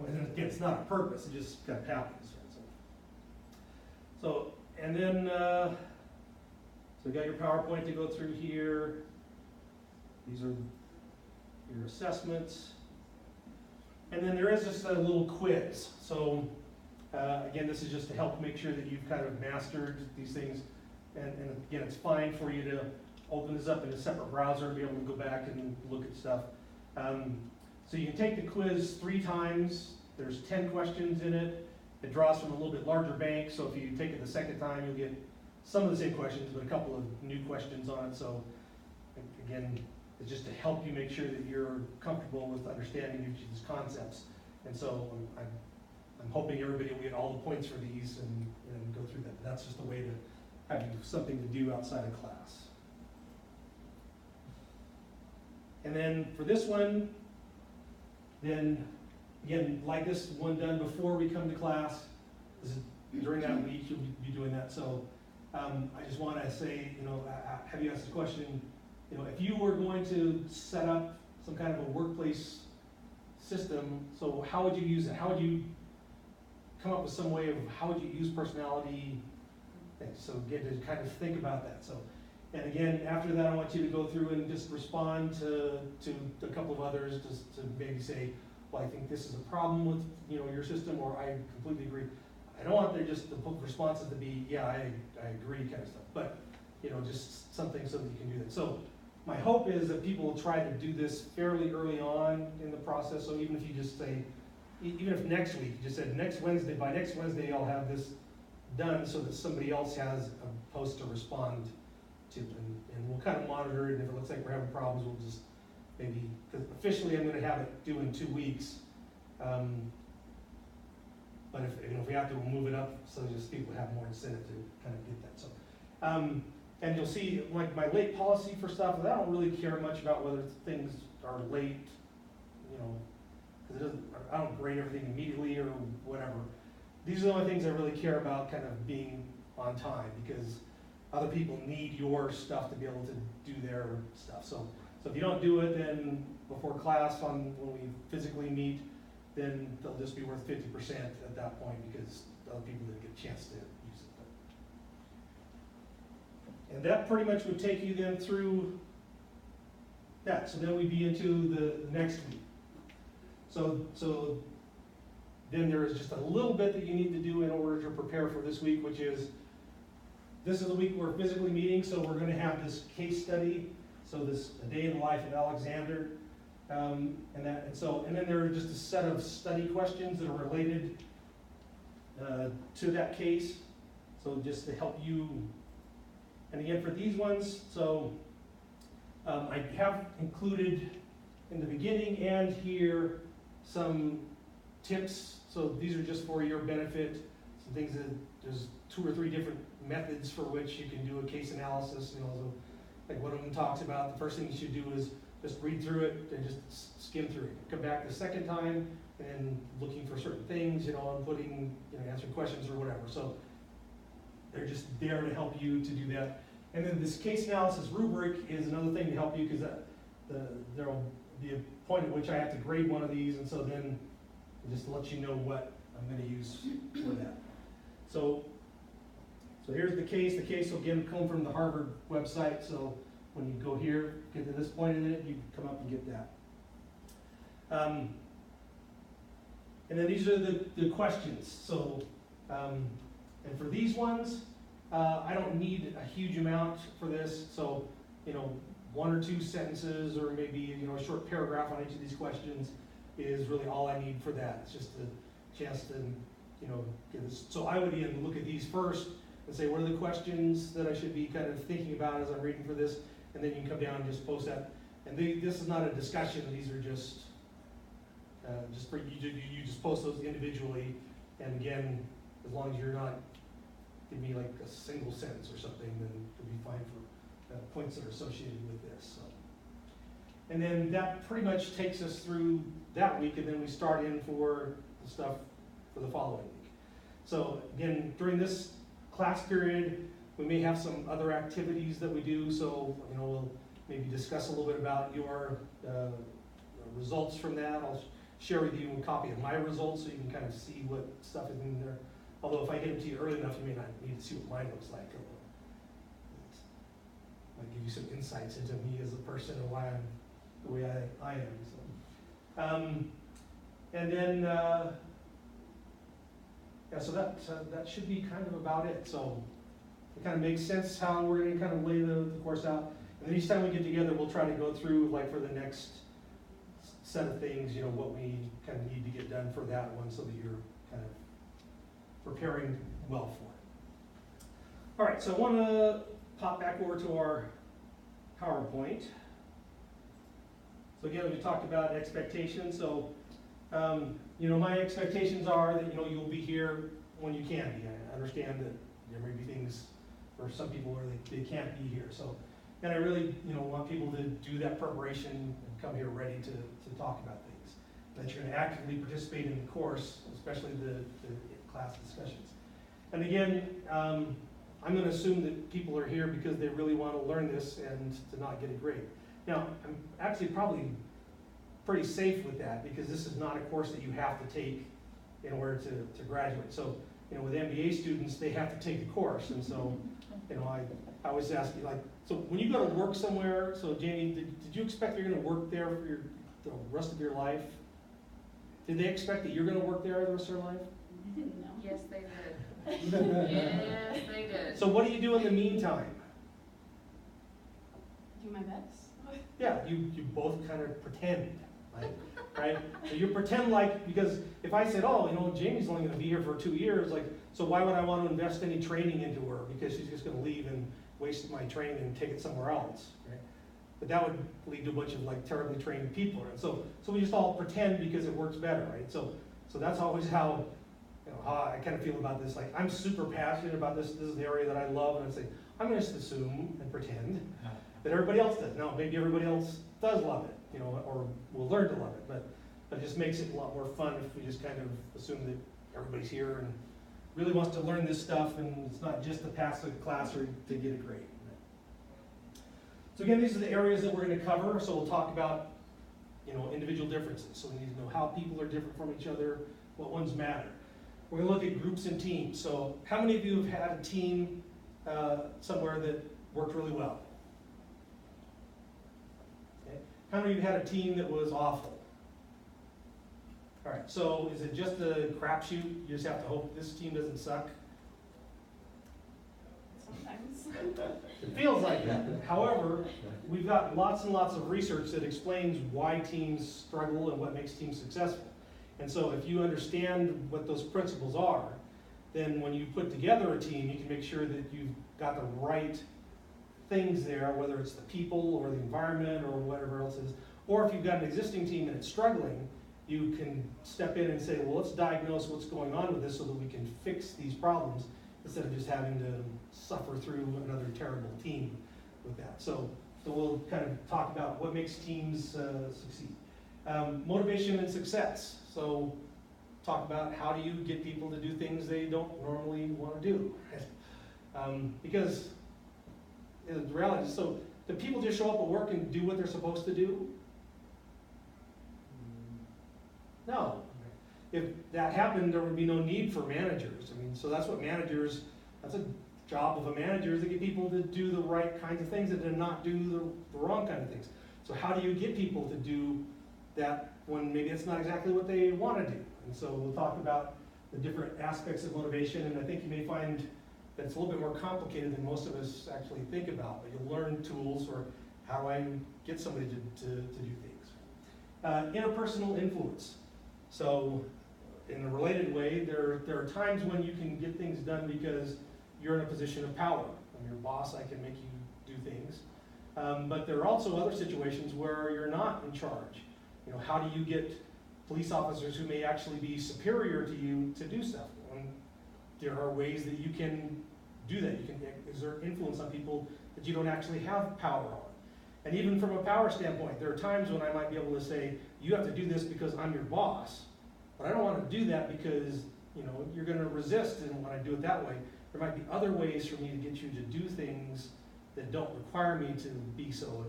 And again, it's not a purpose; it just kind of happens. Right? So and then so you got your PowerPoint to go through here. These are your assessments, and then there is just a little quiz. So. Again, this is just to help make sure that you've kind of mastered these things. And again, it's fine for you to open this up in a separate browser and be able to go back and look at stuff. So you can take the quiz 3 times. There's 10 questions in it. It draws from a little bit larger bank, so if you take it the second time, you'll get some of the same questions, but a couple of new questions on it. So again, it's just to help you make sure that you're comfortable with understanding each of these concepts. And so I'm hoping everybody will get all the points for these and go through that. That's just a way to have you something to do outside of class. And then for this one, then again, like this one done before we come to class, this is during that week you'll be doing that. So I just want to say, have you asked the question, if you were going to set up some kind of a workplace system, so how would you use it? How would you come up with some way of how would you use personality things? So get to kind of think about that. So, and again, after that, I want you to go through and just respond to a couple of others, just to maybe say, well, I think this is a problem with your system, or I completely agree. I don't want just the responses to be, yeah, I agree kind of stuff, but just something so that you can do that. So my hope is that people will try to do this fairly early on in the process. So even if you just say, even if next week, you just said by next Wednesday I'll have this done so that somebody else has a post to respond to, and we'll kind of monitor it, and if it looks like we're having problems, we'll just maybe, because officially I'm going to have it due in 2 weeks, but if we have to, we'll move it up so just people have more incentive to kind of get that. So, and you'll see like my late policy for stuff, I don't really care much about whether things are late, because I don't grade everything immediately or whatever. These are the only things I really care about, kind of being on time, because other people need your stuff to be able to do their stuff. So So if you don't do it, then before class when we physically meet, then they'll just be worth 50% at that point because other people didn't get a chance to use it. And that pretty much would take you then through that. So then we'd be into the next week. So then there is just a little bit that you need to do in order to prepare for this week, which is, this is the week we're physically meeting, so we're gonna have this case study. So this, A Day in the Life of Alexander. And then there are just a set of study questions that are related to that case. So just to help you, and again for these ones, so I have included in the beginning and here some tips. So these are just for your benefit, some things that there's 2 or 3 different methods for which you can do a case analysis. You know, so like one of them talks about the first thing you should do is just read through it and just skim through it. Come back the second time and looking for certain things, you know, and putting, you know, answering questions or whatever. So they're just there to help you to do that. And then this case analysis rubric is another thing to help you because there will be a point at which I have to grade one of these, and so then just to let you know what I'm going to use for that. So here's the case. The case will again come from the Harvard website. So when you go here, get to this point in it, you can come up and get that. And then these are the questions. So, and for these ones, I don't need a huge amount for this. So, you know, 1 or 2 sentences or maybe, you know, a short paragraph on each of these questions is really all I need for that. It's just a chance to, you know, get this. So I would even look at these first and say, what are the questions that I should be kind of thinking about as I'm reading for this? And then you can come down and just post that. And this is not a discussion. These are just for you. You just post those individually. And again, as long as you're not giving me like a single sentence or something, then it'll be fine for points that are associated with this. So. And then that pretty much takes us through that week, and then we start in for the stuff for the following week. So again, during this class period, we may have some other activities that we do. So, you know, we'll maybe discuss a little bit about your results from that. I'll share with you a copy of my results so you can kind of see what stuff is in there. Although if I get them to you early enough, you may not need to see what mine looks like. It might give you some insights into me as a person and why I'm the way I am. So, and then, yeah, so that should be kind of about it. So it kind of makes sense how we're going to kind of lay the course out. And then each time we get together, we'll try to go through, like for the next set of things, you know, what we kind of need to get done for that one so that you're kind of preparing well for it. All right, so I want to pop back over to our PowerPoint. So again, we talked about expectations. So, you know, my expectations are that, you know, you'll be here when you can be. I understand that there may be things for some people where they can't be here. So, and I really, you know, want people to do that preparation and come here ready to talk about things. That you're going to actively participate in the course, especially the class discussions. And again, I'm going to assume that people are here because they really want to learn this and to not get a grade. Now, I'm actually probably pretty safe with that because this is not a course that you have to take in order to graduate. So, you know, with MBA students, they have to take the course. And so, you know, I always ask you, like, so when you go to work somewhere, so Jamie, did you expect you're going to work there for the rest of your life? Did they expect that you're going to work there the rest of your life? No. Yes, they did. Yes, they did. So what do you do in the meantime? Do my best. Yeah, you both kind of pretend, right? So you pretend like, because if I said, oh, you know, Jamie's only going to be here for 2 years, like, so why would I want to invest any training into her? Because she's just going to leave and waste my training and take it somewhere else, right? But that would lead to a bunch of like terribly trained people, right? So we just all pretend because it works better, right? So that's always how, you know, how I kind of feel about this. Like, I'm super passionate about this. This is the area that I love, and I say, I'm going to just assume and pretend that everybody else does. Now, maybe everybody else does love it, you know, or will learn to love it, but it just makes it a lot more fun if we just kind of assume that everybody's here and really wants to learn this stuff, and it's not just to pass a class or to get a grade. So again, these are the areas that we're gonna cover, so we'll talk about, individual differences. So we need to know how people are different from each other, what ones matter. We're gonna look at groups and teams. So how many of you have had a team somewhere that worked really well? Okay. How many of you had a team that was awful? All right, so is it just a crapshoot? You just have to hope this team doesn't suck? Sometimes. It feels like that. However, we've got lots and lots of research that explains why teams struggle and what makes teams successful. And so if you understand what those principles are, then when you put together a team, you can make sure that you've got the right things there, whether it's the people or the environment or whatever else is. Or if you've got an existing team and it's struggling, you can step in and say, well, let's diagnose what's going on with this so that we can fix these problems instead of just having to suffer through another terrible team with that. So we'll kind of talk about what makes teams succeed. Motivation and success. So talk about how do you get people to do things they don't normally want to do. Because the reality is, so do people just show up at work and do what they're supposed to do? No. If that happened, there would be no need for managers. So that's what managers, that's a job of a manager, is to get people to do the right kinds of things and to not do the wrong kind of things. So how do you get people to do that when maybe it's not exactly what they want to do? And so we'll talk about the different aspects of motivation, and I think you may find that it's a little bit more complicated than most of us actually think about, but you'll learn tools or how do I get somebody to do things. Interpersonal influence. So in a related way, there are times when you can get things done because you're in a position of power. I'm your boss, I can make you do things. But there are also other situations where you're not in charge. How do you get police officers who may actually be superior to you to do stuff? And there are ways that you can do that. You can exert influence on people that you don't actually have power on. And even from a power standpoint, there are times when I might be able to say, you have to do this because I'm your boss, but I don't want to do that because you're going to resist, and when I do it that way, there might be other ways for me to get you to do things that don't require me to be so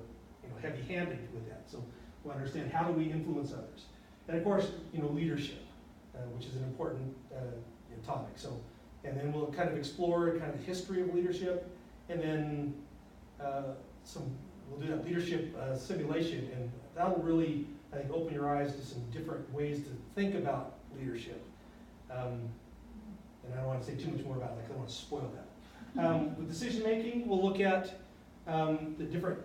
heavy-handed with that. So we'll understand how do we influence others. And of course, leadership, which is an important topic. So, and then we'll kind of explore kind of the history of leadership, and then we'll do that leadership simulation, and that'll really, I think, open your eyes to some different ways to think about leadership. And I don't want to say too much more about it, because I don't want to spoil that. With decision making, we'll look at the different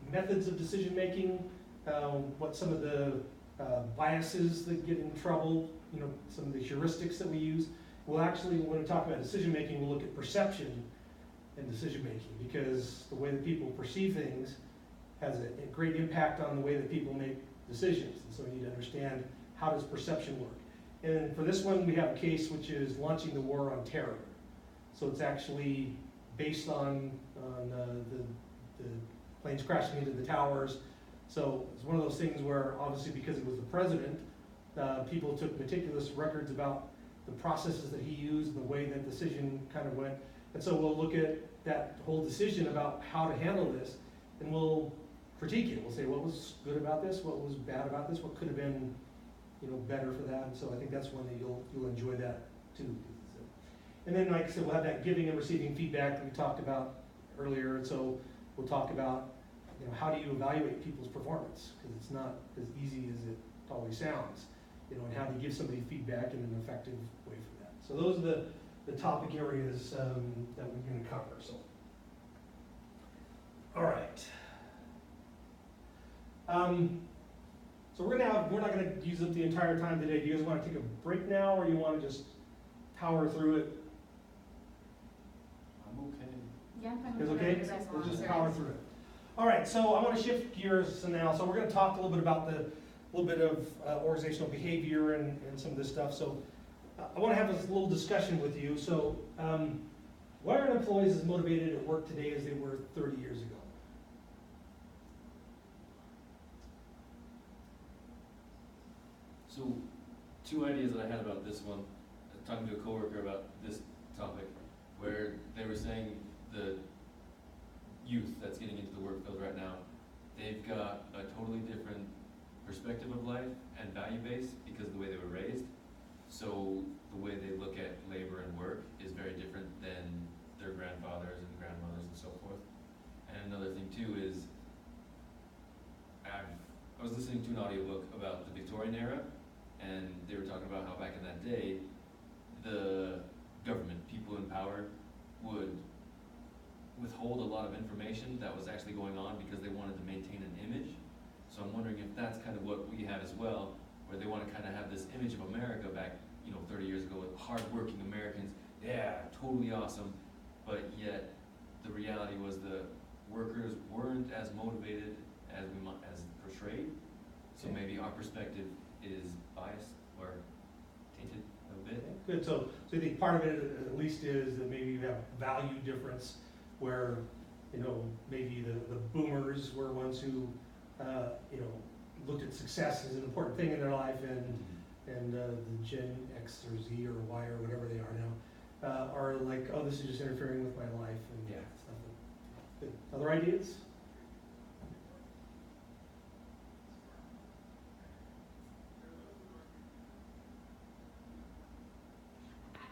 methods of decision making, what some of the biases that get in trouble, some of the heuristics that we use. We'll actually, when we talk about decision making, we'll look at perception and decision making, because the way that people perceive things has a great impact on the way that people make decisions. And so we need to understand, how does perception work? And for this one, we have a case which is launching the war on terror. So it's actually based on the planes crashing into the towers. So it's one of those things where, obviously, because it was the president, people took meticulous records about the processes that he used, the way that decision kind of went. And so we'll look at that whole decision about how to handle this, and we'll critique it. We'll say, what was good about this? What was bad about this? What could have been, better for that? And so I think that's one that you'll enjoy that too. And then, like I said, we'll have that giving and receiving feedback that we talked about earlier. And so we'll talk about, how do you evaluate people's performance? Because it's not as easy as it always sounds. And how do you give somebody feedback in an effective way for that? So those are the topic areas that we're going to cover. So, all right. So we're not going to use up the entire time today. Do you guys want to take a break now, or you want to just power through it? I'm okay. Yeah, I'm fine It's with okay? whatever you guys We'll want. just power through it. All right, so I want to shift gears now. So we're going to talk a little bit about a little bit of organizational behavior and some of this stuff. So I want to have this little discussion with you. So why aren't employees as motivated at work today as they were 30 years ago? So, two ideas that I had about this one, talking to a coworker about this topic, where they were saying that youth that's getting into the work field right now, they've got a totally different perspective of life and value base because of the way they were raised. So the way they look at labor and work is very different than their grandfathers and grandmothers and so forth. And another thing too is, I was listening to an audiobook about the Victorian era, and they were talking about how back in that day, the government, people in power, would withhold a lot of information that was actually going on because they wanted to maintain an image. So I'm wondering if that's kind of what we have as well, where they want to kind of have this image of America back, 30 years ago, with hardworking Americans, yeah, totally awesome, but yet the reality was the workers weren't as motivated as portrayed. So maybe our perspective is biased or tainted a bit. Good, so you think part of it at least is that maybe you have value difference where, maybe the boomers were ones who, looked at success as an important thing in their life, and the Gen X or Z or Y or whatever they are now, are like, oh, this is just interfering with my life and Yeah. stuff. Good. Other ideas?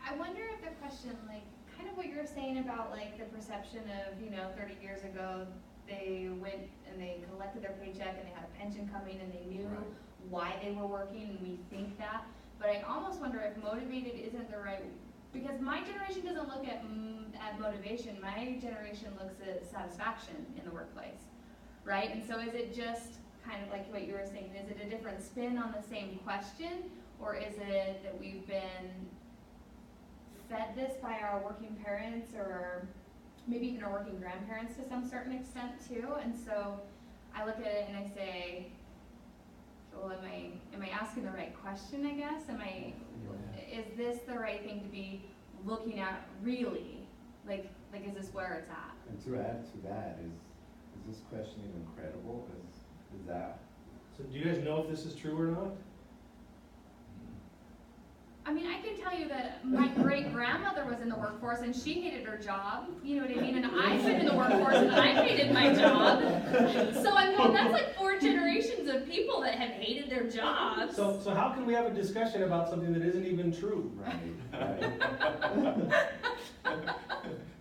I wonder if the question, kind of what you're saying about, the perception of, 30 years ago, they went and they collected their paycheck and they had a pension coming and they knew Right. why they were working, and we think that. But I almost wonder if motivated isn't the right, because my generation doesn't look at motivation. My generation looks at satisfaction in the workplace, right? And so is it just kind of like what you were saying, is it a different spin on the same question, or is it that we've been fed this by our working parents, or maybe even our working grandparents to some certain extent too? And so I look at it and I say, well, am I asking the right question, I guess? Is this the right thing to be looking at really? Like is this where it's at? And to add to that, is this question even credible? Is that? So do you guys know if this is true or not? I mean, I can tell you that my great-grandmother was in the workforce and she hated her job, you know what I mean? And I've been in the workforce and I hated my job. So I mean, that's like 4 generations of people that have hated their jobs. So how can we have a discussion about something that isn't even true? Right.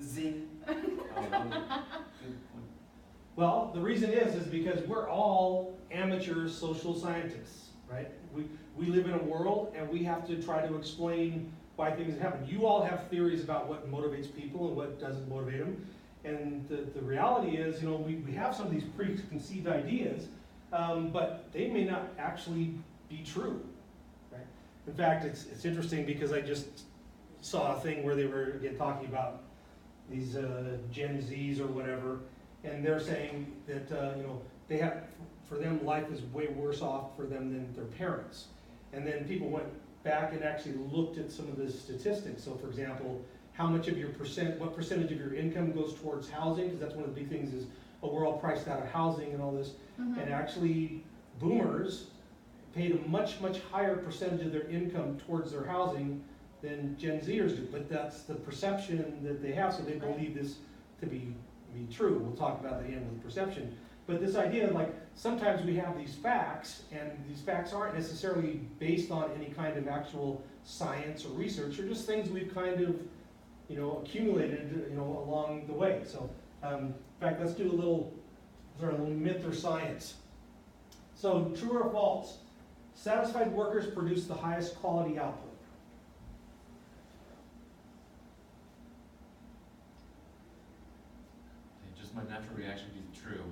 Zing. Oh, good point. Well, the reason is because we're all amateur social scientists, right? We live in a world and we have to try to explain why things happen. You all have theories about what motivates people and what doesn't motivate them. And the reality is, we have some of these preconceived ideas, but they may not actually be true, right? In fact, it's interesting because I just saw a thing where they were again talking about these Gen Zs or whatever, and they're saying that they have, for them, life is way worse off for them than their parents. And then people went back and actually looked at some of the statistics. So for example, how much of what percentage of your income goes towards housing? Because that's one of the big things is, we're all priced out of housing and all this. Mm-hmm. And actually, boomers paid a much, much higher percentage of their income towards their housing than Gen Zers do. But that's the perception that they have, so they believe this to be true. We'll talk about the end with perception. But this idea, sometimes we have these facts, and these facts aren't necessarily based on any kind of actual science or research. They're just things we've kind of, accumulated, along the way. So, in fact, let's do a little myth or science. So, true or false? Satisfied workers produce the highest quality output. Okay, just my natural reaction would be true.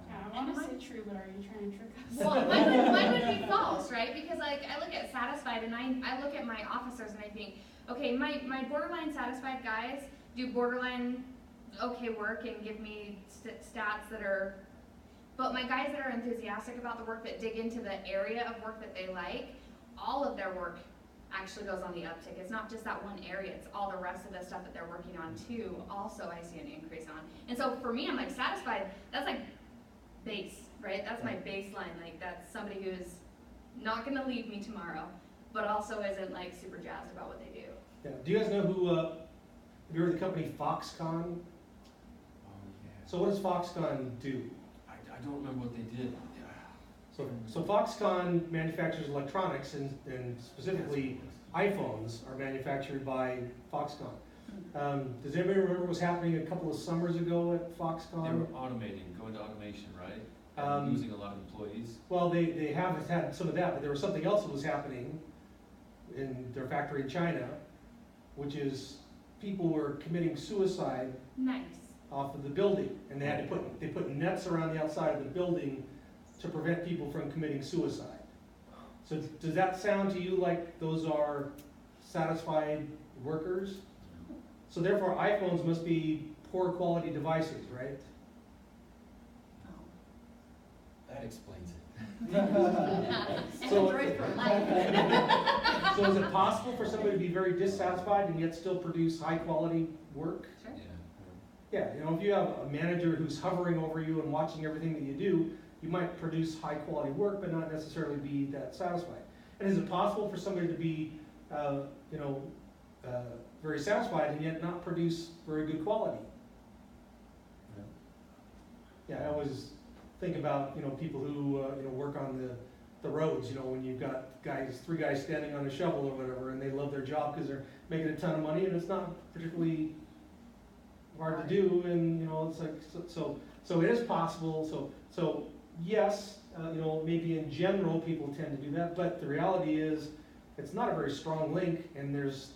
Yeah, I want to say true, but are you trying to trick us? Well, mine would be false, right? Because I look at satisfied and I look at my officers and I think, okay, my borderline satisfied guys do borderline okay work and give me stats that are, but my guys that are enthusiastic about the work, that dig into the area of work that they like, all of their work actually goes on the uptick. It's not just that one area, it's all the rest of the stuff that they're working on too. Also, I see an increase on. And so for me, I'm satisfied, that's base, right? That's my baseline. That's somebody who's not going to leave me tomorrow, but also isn't super jazzed about what they do. Yeah. Do you guys know who? Have you heard of the company Foxconn? Oh, yeah. So what does Foxconn do? I don't remember what they did. Yeah. So Foxconn manufactures electronics, and specifically iPhones are manufactured by Foxconn. Does anybody remember what was happening a couple of summers ago at They were Foxconn? automating, going to automation, right? Um, And losing a lot of employees. Well, they have had some of that, but there was something else that was happening in their factory in China, which is people were committing suicide Nice. off of the building, and they had to put nets around the outside of the building to prevent people from committing suicide. So does that sound to you like those are satisfied workers? So therefore iPhones must be poor quality devices, right? That explains it. So- Android for life. So is it possible for somebody to be very dissatisfied and yet still produce high quality work? Sure. Yeah. Yeah, if you have a manager who's hovering over you and watching everything that you do, you might produce high quality work but not necessarily be that satisfied. And is it possible for somebody to be, very satisfied and yet not produce very good quality? Yeah, I always think about, people who, work on the roads, when you've got three guys standing on a shovel or whatever, and they love their job because they're making a ton of money, and it's not particularly hard to do, and, it's like, so it is possible, so yes, maybe in general, people tend to do that, but the reality is, it's not a very strong link, and there's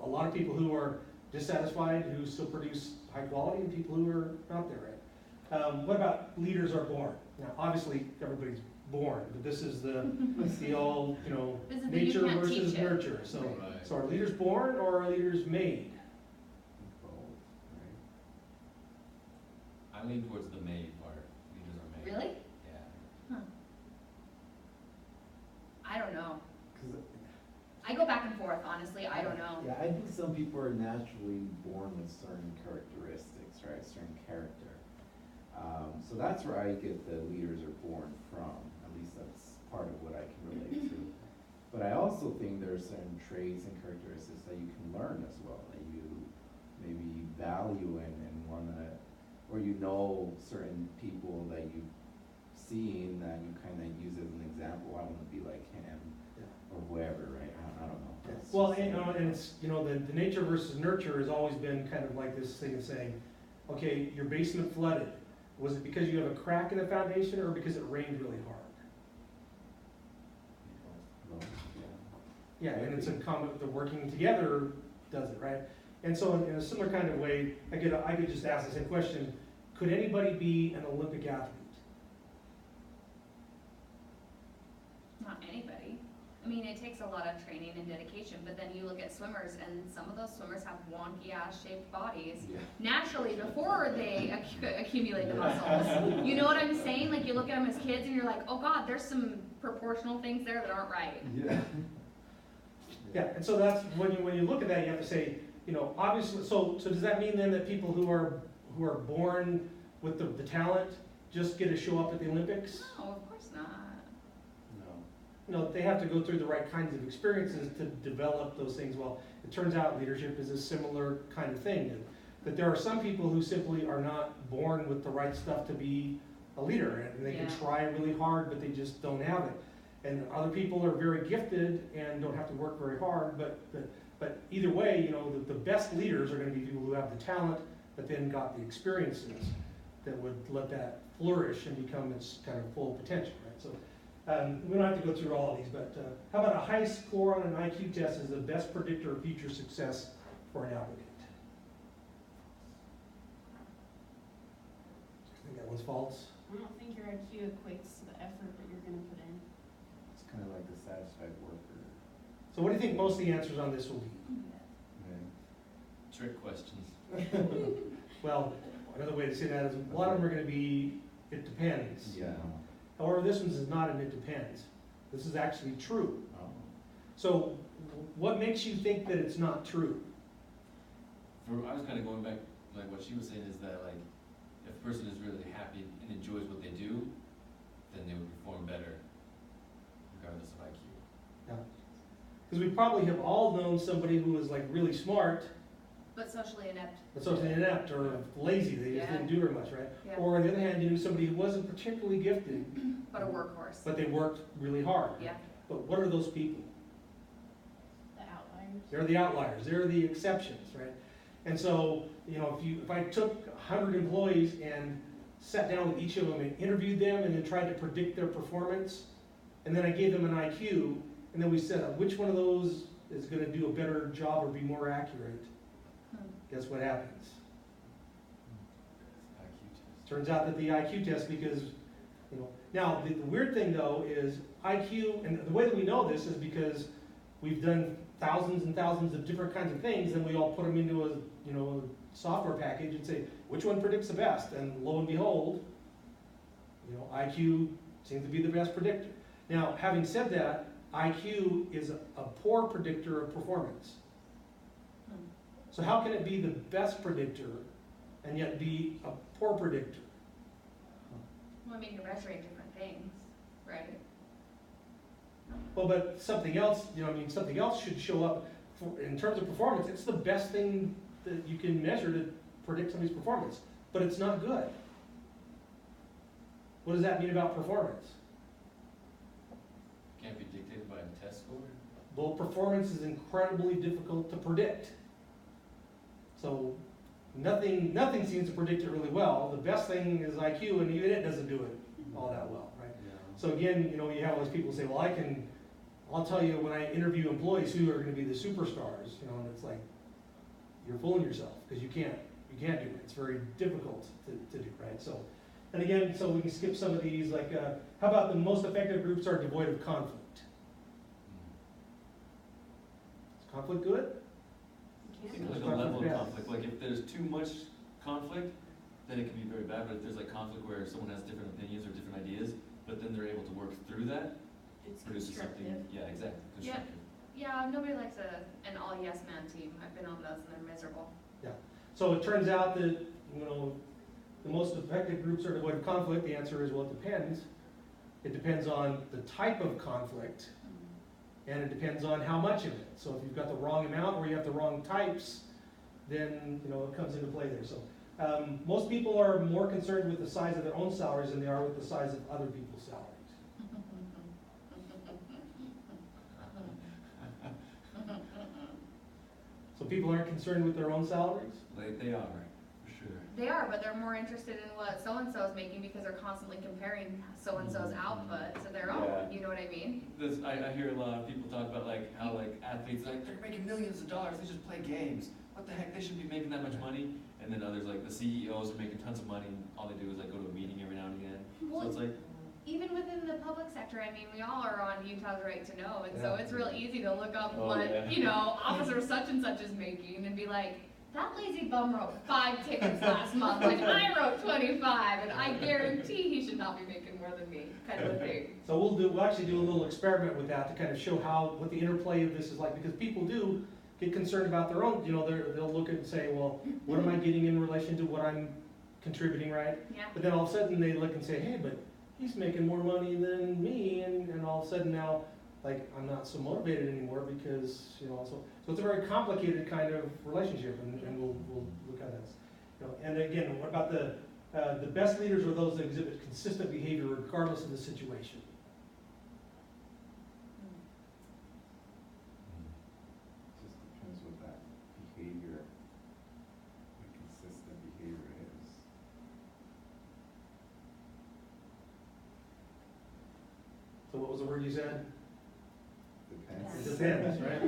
a lot of people who are dissatisfied, who still produce high quality, and people who are not there, right? What about leaders are born? Now, obviously, everybody's born, but this is the all, This is the you nature can't versus teach it. nurture. So, Right. so are leaders born or are leaders made? Both, right? I lean towards the made part. Leaders are made. Really? Yeah. I don't know. 'Cause I go back and forth, honestly, I don't know. yeah, I think some people are naturally born with certain characteristics, right? Certain character. So that's where I get the leaders are born from. At least that's part of what I can relate to. But I also think there are certain traits and characteristics that you can learn as well, that you maybe value and wanna, or certain people that you've seen that you kind of use as an example. I wanna be like him or whoever, right? I don't know. That's Well, just- and it's, the nature versus nurture has always been kind of like this thing of saying, okay, your basement flooded. Was it because you have a crack in the foundation or because it rained really hard? Well, Yeah, and it's they're working together does it, right? And so in a similar kind of way, I could just ask the same question, could anybody be an Olympic athlete? Not anybody. I mean, it takes a lot of training and dedication, but then you look at swimmers, and some of those swimmers have wonky ass shaped bodies Yeah. naturally before they accumulate the muscles. You know what I'm saying? Like, you look at them as kids and you're like, oh God, there's some proportional things there that aren't right. Yeah. Yeah, and so that's, when you look at that, you have to say, obviously, so does that mean then that people who are born with the talent just get to show up at the Olympics? No, of course not. No. They have to go through the right kinds of experiences to develop those things. Well, it turns out leadership is a similar kind of thing, that there are some people who simply are not born with the right stuff to be a leader, and they can Yeah. try really hard, but they just don't have it. And other people are very gifted and don't have to work very hard, but either way, the best leaders are gonna be people who have the talent, but then got the experiences that would let that flourish and become its kind of full potential, right? So, we don't have to go through all of these, but how about a high score on an IQ test is the best predictor of future success for an applicant? I think that one's false. I don't think your IQ equates to the effort that you're gonna put in. It's kind of like the satisfied worker. So what do you think most of the answers on this will be? Right? Trick questions. Well, another way to say that is a lot of them are gonna be, it depends. Yeah. However, this one's is not an it depends. This is actually true. Oh. So what makes you think that it's not true? I was kind of going back, like what she was saying is that like, if a person is really happy and enjoys what they do, then they would perform better, regardless of IQ. Because we probably have all known somebody who was like really smart, But socially inept. but socially inept or lazy, they just Yeah. didn't do very much, right? Yeah. Or on the other hand, you knew somebody who wasn't particularly gifted, But a workhorse. but they worked really hard. Yeah. But what are those people? The outliers. They're the outliers, they're the exceptions, right? And so, you know, if I took 100 employees and sat down with each of them and interviewed them and then tried to predict their performance, and then I gave them an IQ, and then we said, which one of those is gonna do a better job or be more accurate? Guess what happens? IQ test. Turns out that the IQ test, because, you know, now, the weird thing though is IQ, and the way that we know this is because we've done thousands and thousands of different kinds of things, and we all put them into a, you know, software package and say, which one predicts the best? And lo and behold, you know, IQ seems to be the best predictor. Now, having said that, IQ is a poor predictor of performance. So how can it be the best predictor and yet be a poor predictor? Well, I mean, you're measuring different things, right? Well, but something else, you know, I mean, something else should show up in terms of performance. It's the best thing that you can measure to predict somebody's performance, but it's not good. What does that mean about performance? Can't be dictated by a test score? Well, performance is incredibly difficult to predict. So nothing seems to predict it really well. The best thing is IQ, and even it doesn't do it all that well, right? Yeah. So again, you know, you have all these people say, well, I'll tell you when I interview employees who are gonna be the superstars, you know, and it's like, you're fooling yourself, because you can't do it. It's very difficult to do, right? So, and again, so we can skip some of these, like, how about the most effective groups are devoid of conflict? Is conflict good? You I can't. think like a level of conflict, like if there's too much conflict, then it can be very bad, but if there's like conflict where someone has different opinions or different ideas, but then they're able to work through that, It's produces something, constructive. yeah, exactly, Yeah. constructive. Yeah, nobody likes an all yes man team. I've been on those and they're miserable. So it turns out that, you know, the most effective groups are devoid of conflict. The answer is, well, it depends. It depends on the type of conflict, and it depends on how much of it. So if you've got the wrong amount or you have the wrong types, then, you know, it comes into play there. So most people are more concerned with the size of their own salaries than they are with the size of other people's salaries. So people aren't concerned with their own salaries? They are, for sure. They are, but they're more interested in what so-and-so is making because they're constantly comparing so-and-so's output to their own, Yeah. you know what I mean? I hear a lot of people talk about like how like athletes, like they're making millions of dollars, they just play games. What the heck, they shouldn't be making that much money. And then others like the CEOs are making tons of money and all they do is like go to a meeting every now and again. So it's like, Even within the public sector, I mean, we all are on Utah's Right to Know, and so Yeah. it's real easy to look up Oh, what, yeah. you know, officer such and such is making and be like, that lazy bum wrote 5 tickets last month, and I wrote 25, and I guarantee he should not be making more than me, kind of a thing. So we'll actually do a little experiment with that to kind of show what the interplay of this is like, because people do get concerned about their own, you know, they'll look and say, well, what am I getting in relation to what I'm contributing, right? Yeah. But then all of a sudden they look and say, hey, but he's making more money than me, and all of a sudden now, like, I'm not so motivated anymore because, you know, so it's a very complicated kind of relationship, and we'll look at this. You know, and again, what about the best leaders are those that exhibit consistent behavior regardless of the situation? Just depends what that behavior, what consistent behavior is. So what was the word you said? Depends. It depends, right?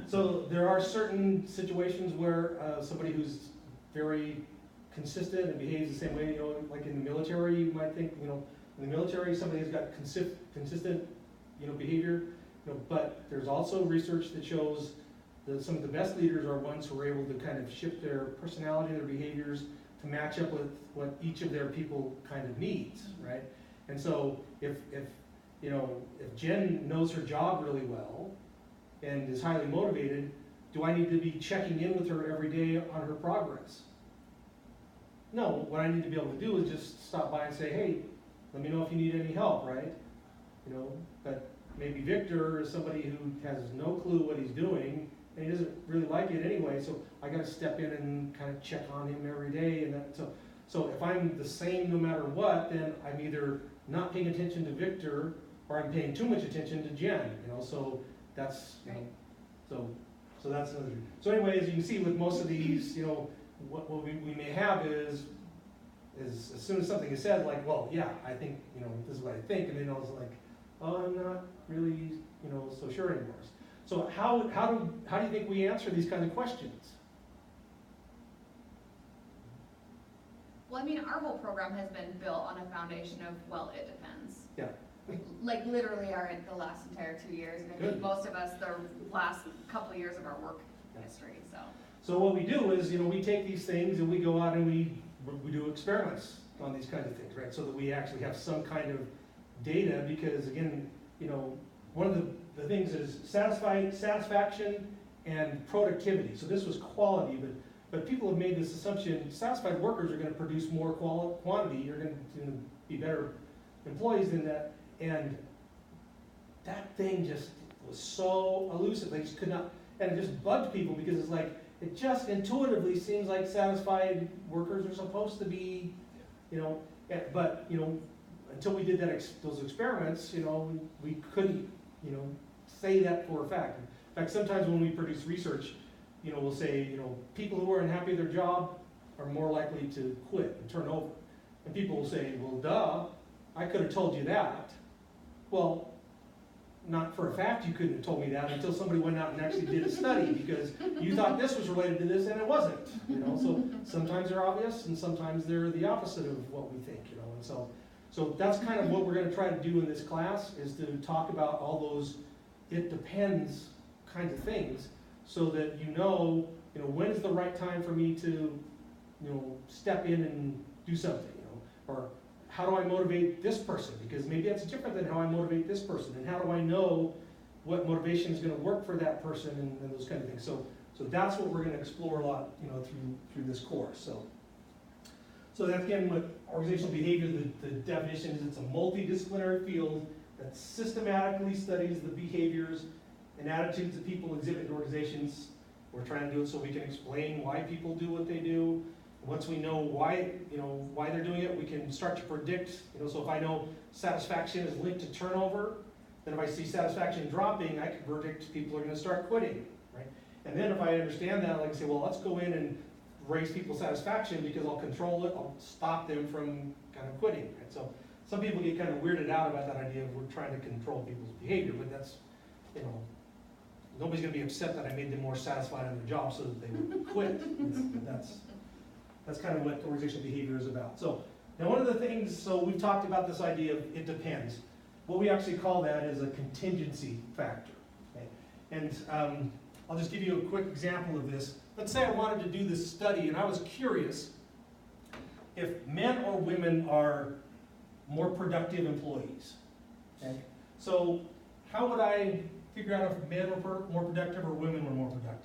So there are certain situations where somebody who's very consistent and behaves the same way, you know, like in the military, you might think, you know, in the military, somebody has got consistent, you know, behavior, you know, but there's also research that shows that some of the best leaders are ones who are able to kind of shift their personality, their behaviors to match up with what each of their people kind of needs, right? And so if you know, if Jen knows her job really well and is highly motivated, do I need to be checking in with her every day on her progress? No, what I need to be able to do is just stop by and say, hey, let me know if you need any help, right? You know, but maybe Victor is somebody who has no clue what he's doing and he doesn't really like it anyway, so I gotta step in and kind of check on him every day, and that, so if I'm the same no matter what, then I'm either not paying attention to Victor, or I'm paying too much attention to Jen, you know, so that's, you know, Right. so that's another. So anyway, as you can see with most of these, you know, what we may have is as soon as something is said, like, well, yeah, I think, you know, this is what I think, and then I was like, oh, I'm not really, you know, so sure anymore. So how do you think we answer these kind of questions? Well, I mean, our whole program has been built on a foundation of, well, it depends. Yeah. Like literally the last entire 2 years, and I think Good. most of us, the last couple of years of our work Yeah. history, so. So what we do is, you know, we take these things and we go out and we do experiments on these kinds of things, right? So that we actually have some kind of data, because again, you know, one of the things is satisfaction and productivity. So this was quality, but people have made this assumption, satisfied workers are gonna produce more quantity, you're gonna be better employees than that, and that thing just was so elusive, they just could not, and it just bugged people, because it's like, it just intuitively seems like satisfied workers are supposed to be, you know, but, you know, until we did those experiments, you know, we couldn't, you know, say that for a fact. In fact, sometimes when we produce research, you know, we'll say, you know, people who are unhappy with their job are more likely to quit and turn over. And people will say, well, duh, I could have told you that. Well, not for a fact you couldn't have told me that until somebody went out and actually did a study, because you thought this was related to this and it wasn't, you know. So sometimes they're obvious and sometimes they're the opposite of what we think, you know. And so that's kind of what we're going to try to do in this class, is to talk about all those it depends kinds of things, so that you know, when is the right time for me to, you know, step in and do something, you know, or how do I motivate this person? Because maybe that's different than how I motivate this person, and how do I know what motivation is going to work for that person, and those kind of things. So that's what we're going to explore a lot, you know, through this course. So that's again what organizational behavior. The definition is it's a multidisciplinary field that systematically studies the behaviors and attitudes that people exhibit in organizations. We're trying to do it so we can explain why people do what they do. Once we know why they're doing it, we can start to predict, you know, so if I know satisfaction is linked to turnover, then if I see satisfaction dropping, I can predict people are going to start quitting, right? And then if I understand that, I can say, well, let's go in and raise people's satisfaction, because I'll control it, I'll stop them from kind of quitting, right? So some people get kind of weirded out about that idea of we're trying to control people's behavior, but that's, you know, nobody's going to be upset that I made them more satisfied in their job so that they would quit. That's kind of what organizational behavior is about. So now one of the things, so we've talked about this idea of it depends. What we actually call that is a contingency factor. Okay? And I'll just give you a quick example of this. Let's say I wanted to do this study and I was curious if men or women are more productive employees. Okay? So how would I figure out if men were more productive or women were more productive?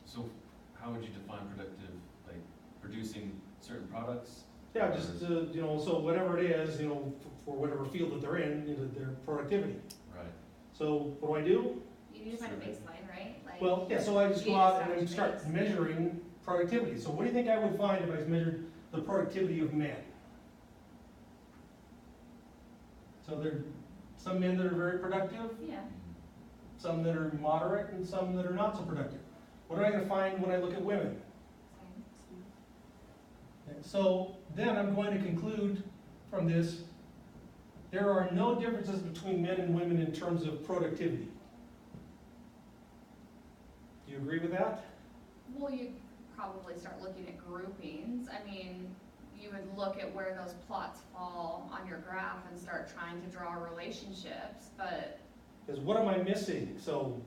So how would you define productive, like producing certain products? Yeah, just, you know, so whatever it is, you know, for whatever field that they're in, you know, their productivity. Right. So what do? You need to find a baseline, right? Like, Well, yeah, so I just go you out and establish start base. measuring productivity. So what do you think I would find if I measured the productivity of men? So there are some men that are very productive, Yeah. some that are moderate, and some that are not so productive. What am I going to find when I look at women? So then I'm going to conclude from this, there are no differences between men and women in terms of productivity. Do you agree with that? Well, you probably start looking at groupings. I mean, you would look at where those plots fall on your graph and start trying to draw relationships, but Because what am I missing? So,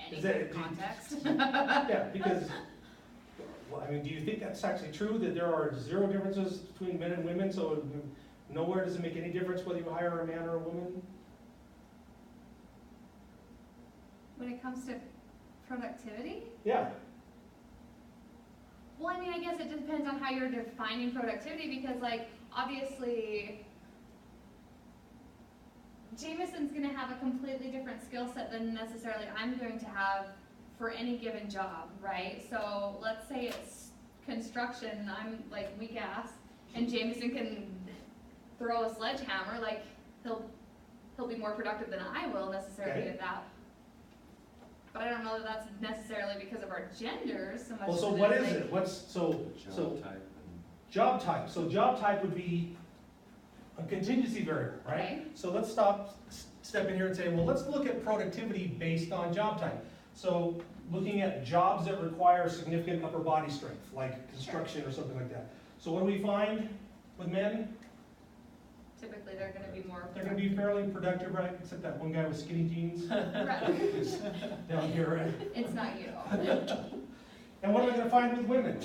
any Is that- kind of context. yeah, because, well, I mean, do you think that's actually true, that there are zero differences between men and women? So nowhere does it make any difference whether you hire a man or a woman? When it comes to productivity, Yeah. Well, I mean, I guess it depends on how you're defining productivity, because like, obviously, Jameson's gonna have a completely different skill set than necessarily I'm going to have for any given job, right? So let's say it's construction, I'm like weak ass, and Jameson can throw a sledgehammer, like he'll be more productive than I will necessarily Okay. at that. But I don't know that that's necessarily because of our genders so much. Well, so as what it's is like- it? What's, so Job type and. job type. So job type would be a contingency variable, right? Okay. So let's step in here and say, well, let's look at productivity based on job type. So looking at jobs that require significant upper body strength, like construction or something like that. So what do we find with men? Typically, they're gonna be more. They're gonna be fairly productive, right? Except that one guy with skinny jeans Right. down here, right? It's not you. And what are we gonna find with women?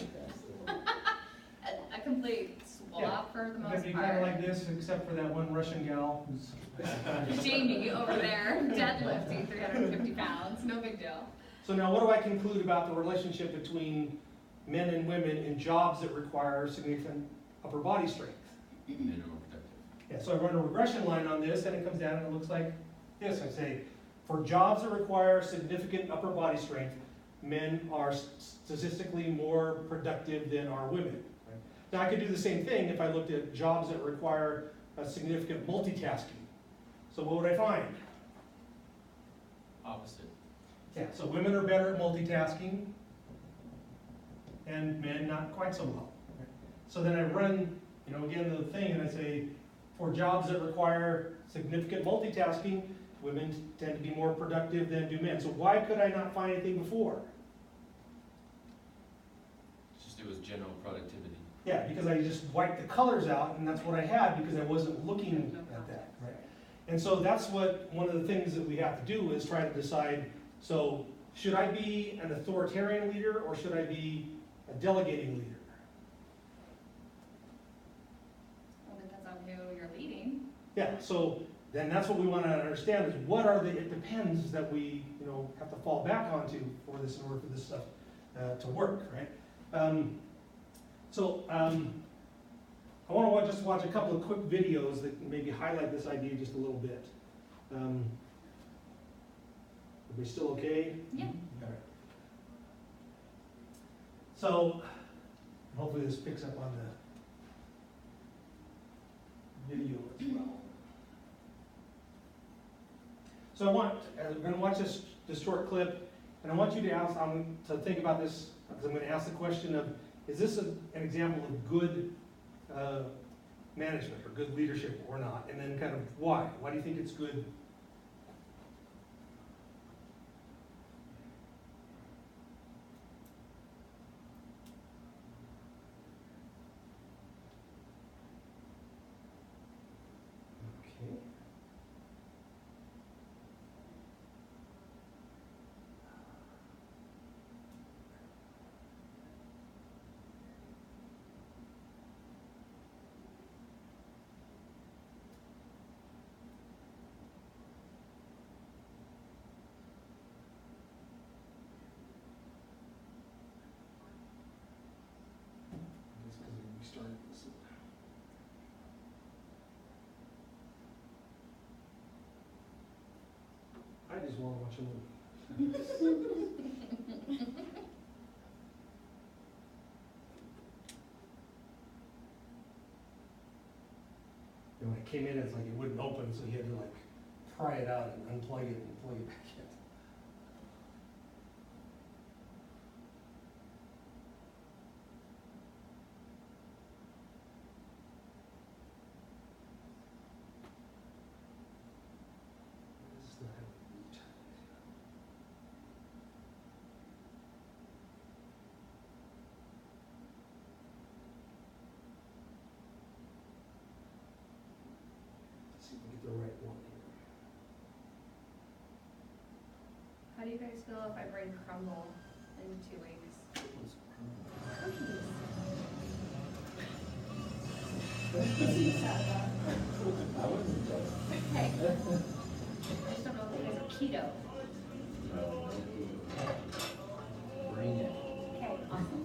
A complete swap for the They're gonna most be kinda part. like this, except for that one Russian gal who's. Jamie over there, deadlifting 350 pounds, no big deal. So now what do I conclude about the relationship between men and women in jobs that require significant upper body strength? Men are more productive. Yeah, so I run a regression line on this, and it comes down and it looks like this. I say, for jobs that require significant upper body strength, men are statistically more productive than are women. Right? Now, I could do the same thing if I looked at jobs that require a significant multitasking. So what would I find? Opposite. Yeah, so women are better at multitasking, and men not quite so well. So then I run, again, the thing, and I say, for jobs that require significant multitasking, women tend to be more productive than do men. So why could I not find anything before? It's just it was general productivity. Yeah, because I just wiped the colors out, and that's what I had, because I wasn't looking at that, right? And so that's what, one of the things that we have to do is try to decide, so should I be an authoritarian leader, or should I be a delegating leader? Well, it depends on who you're leading. Yeah, so then that's what we want to understand is what are the it depends that we have to fall back onto for this in order for this stuff to work, right? I want to just watch a couple of quick videos that maybe highlight this idea just a little bit. Are we still okay? Yeah. All right. So hopefully this picks up on the video as well. So we're going to watch this short clip, and I want you to think about this, because I'm going to ask the question of, is this an example of good management or good leadership or not? And then kind of why? Why do you think it's good? Okay. That's because we started this. I just want to watch a movie. And when it came in, it's like it wouldn't open, so he had to like pry it out and unplug it and plug it back in. This is not how we boot. Let's see if we get the right one here. How do you guys feel if I bring crumble in 2 weeks? Cookies. I wouldn't judge. Hey. I just don't know if you guys are keto. Bring it. Okay, awesome.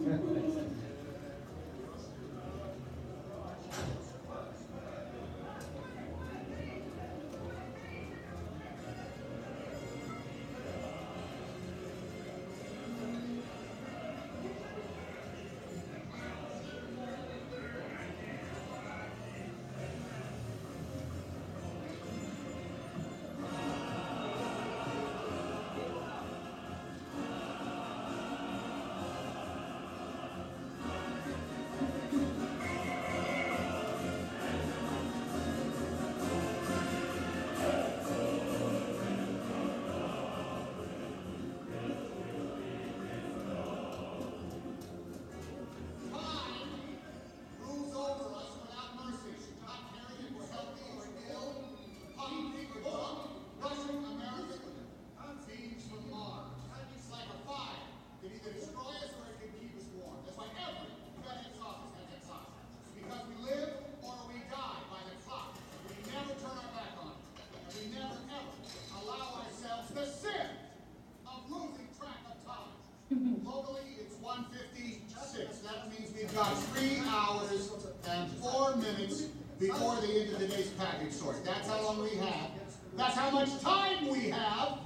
locally, it's 1:56. That means we've got 3 hours and 4 minutes before the end of the day's package sort. That's how long we have. That's how much time we have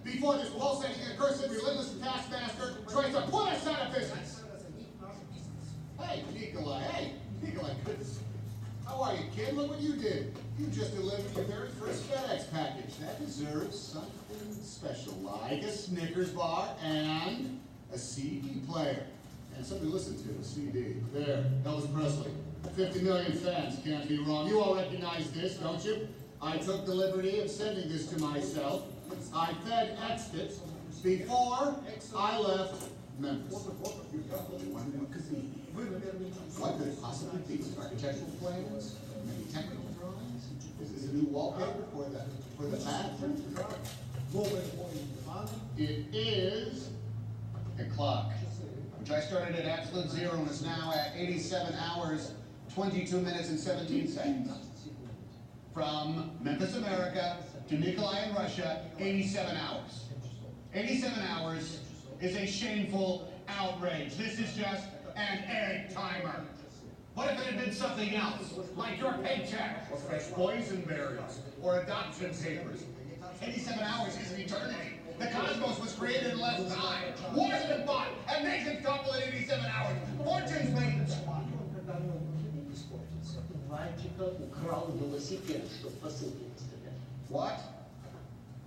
before this pulsating, accursed, relentless taskmaster tries to put us out of business. Hey, Nikolai, goodness. How are you, kid? Look what you did. You just delivered your very first FedEx package. That deserves something special, like a Snickers bar and a CD player. And something to listen to, a CD. There, Elvis Presley. 50 million fans, can't be wrong. You all recognize this, don't you? I took the liberty of sending this to myself. I FedExed it before I left Memphis. What could it possibly be? Architectural plans? Maybe technical drawings? Is this a new wallpaper for the bathroom? It is a clock, which I started at absolute zero and is now at 87 hours, 22 minutes and 17 seconds. From Memphis, America to Nikolai in Russia, 87 hours. 87 hours is a shameful outrage. This is just an egg timer. What if it had been something else, like your paycheck, or fresh boysenberries, or adoption papers? 87 hours is an eternity. The cosmos was created in less time. Wars have been fought, and nations topple in 87 hours. Fortunes made. What?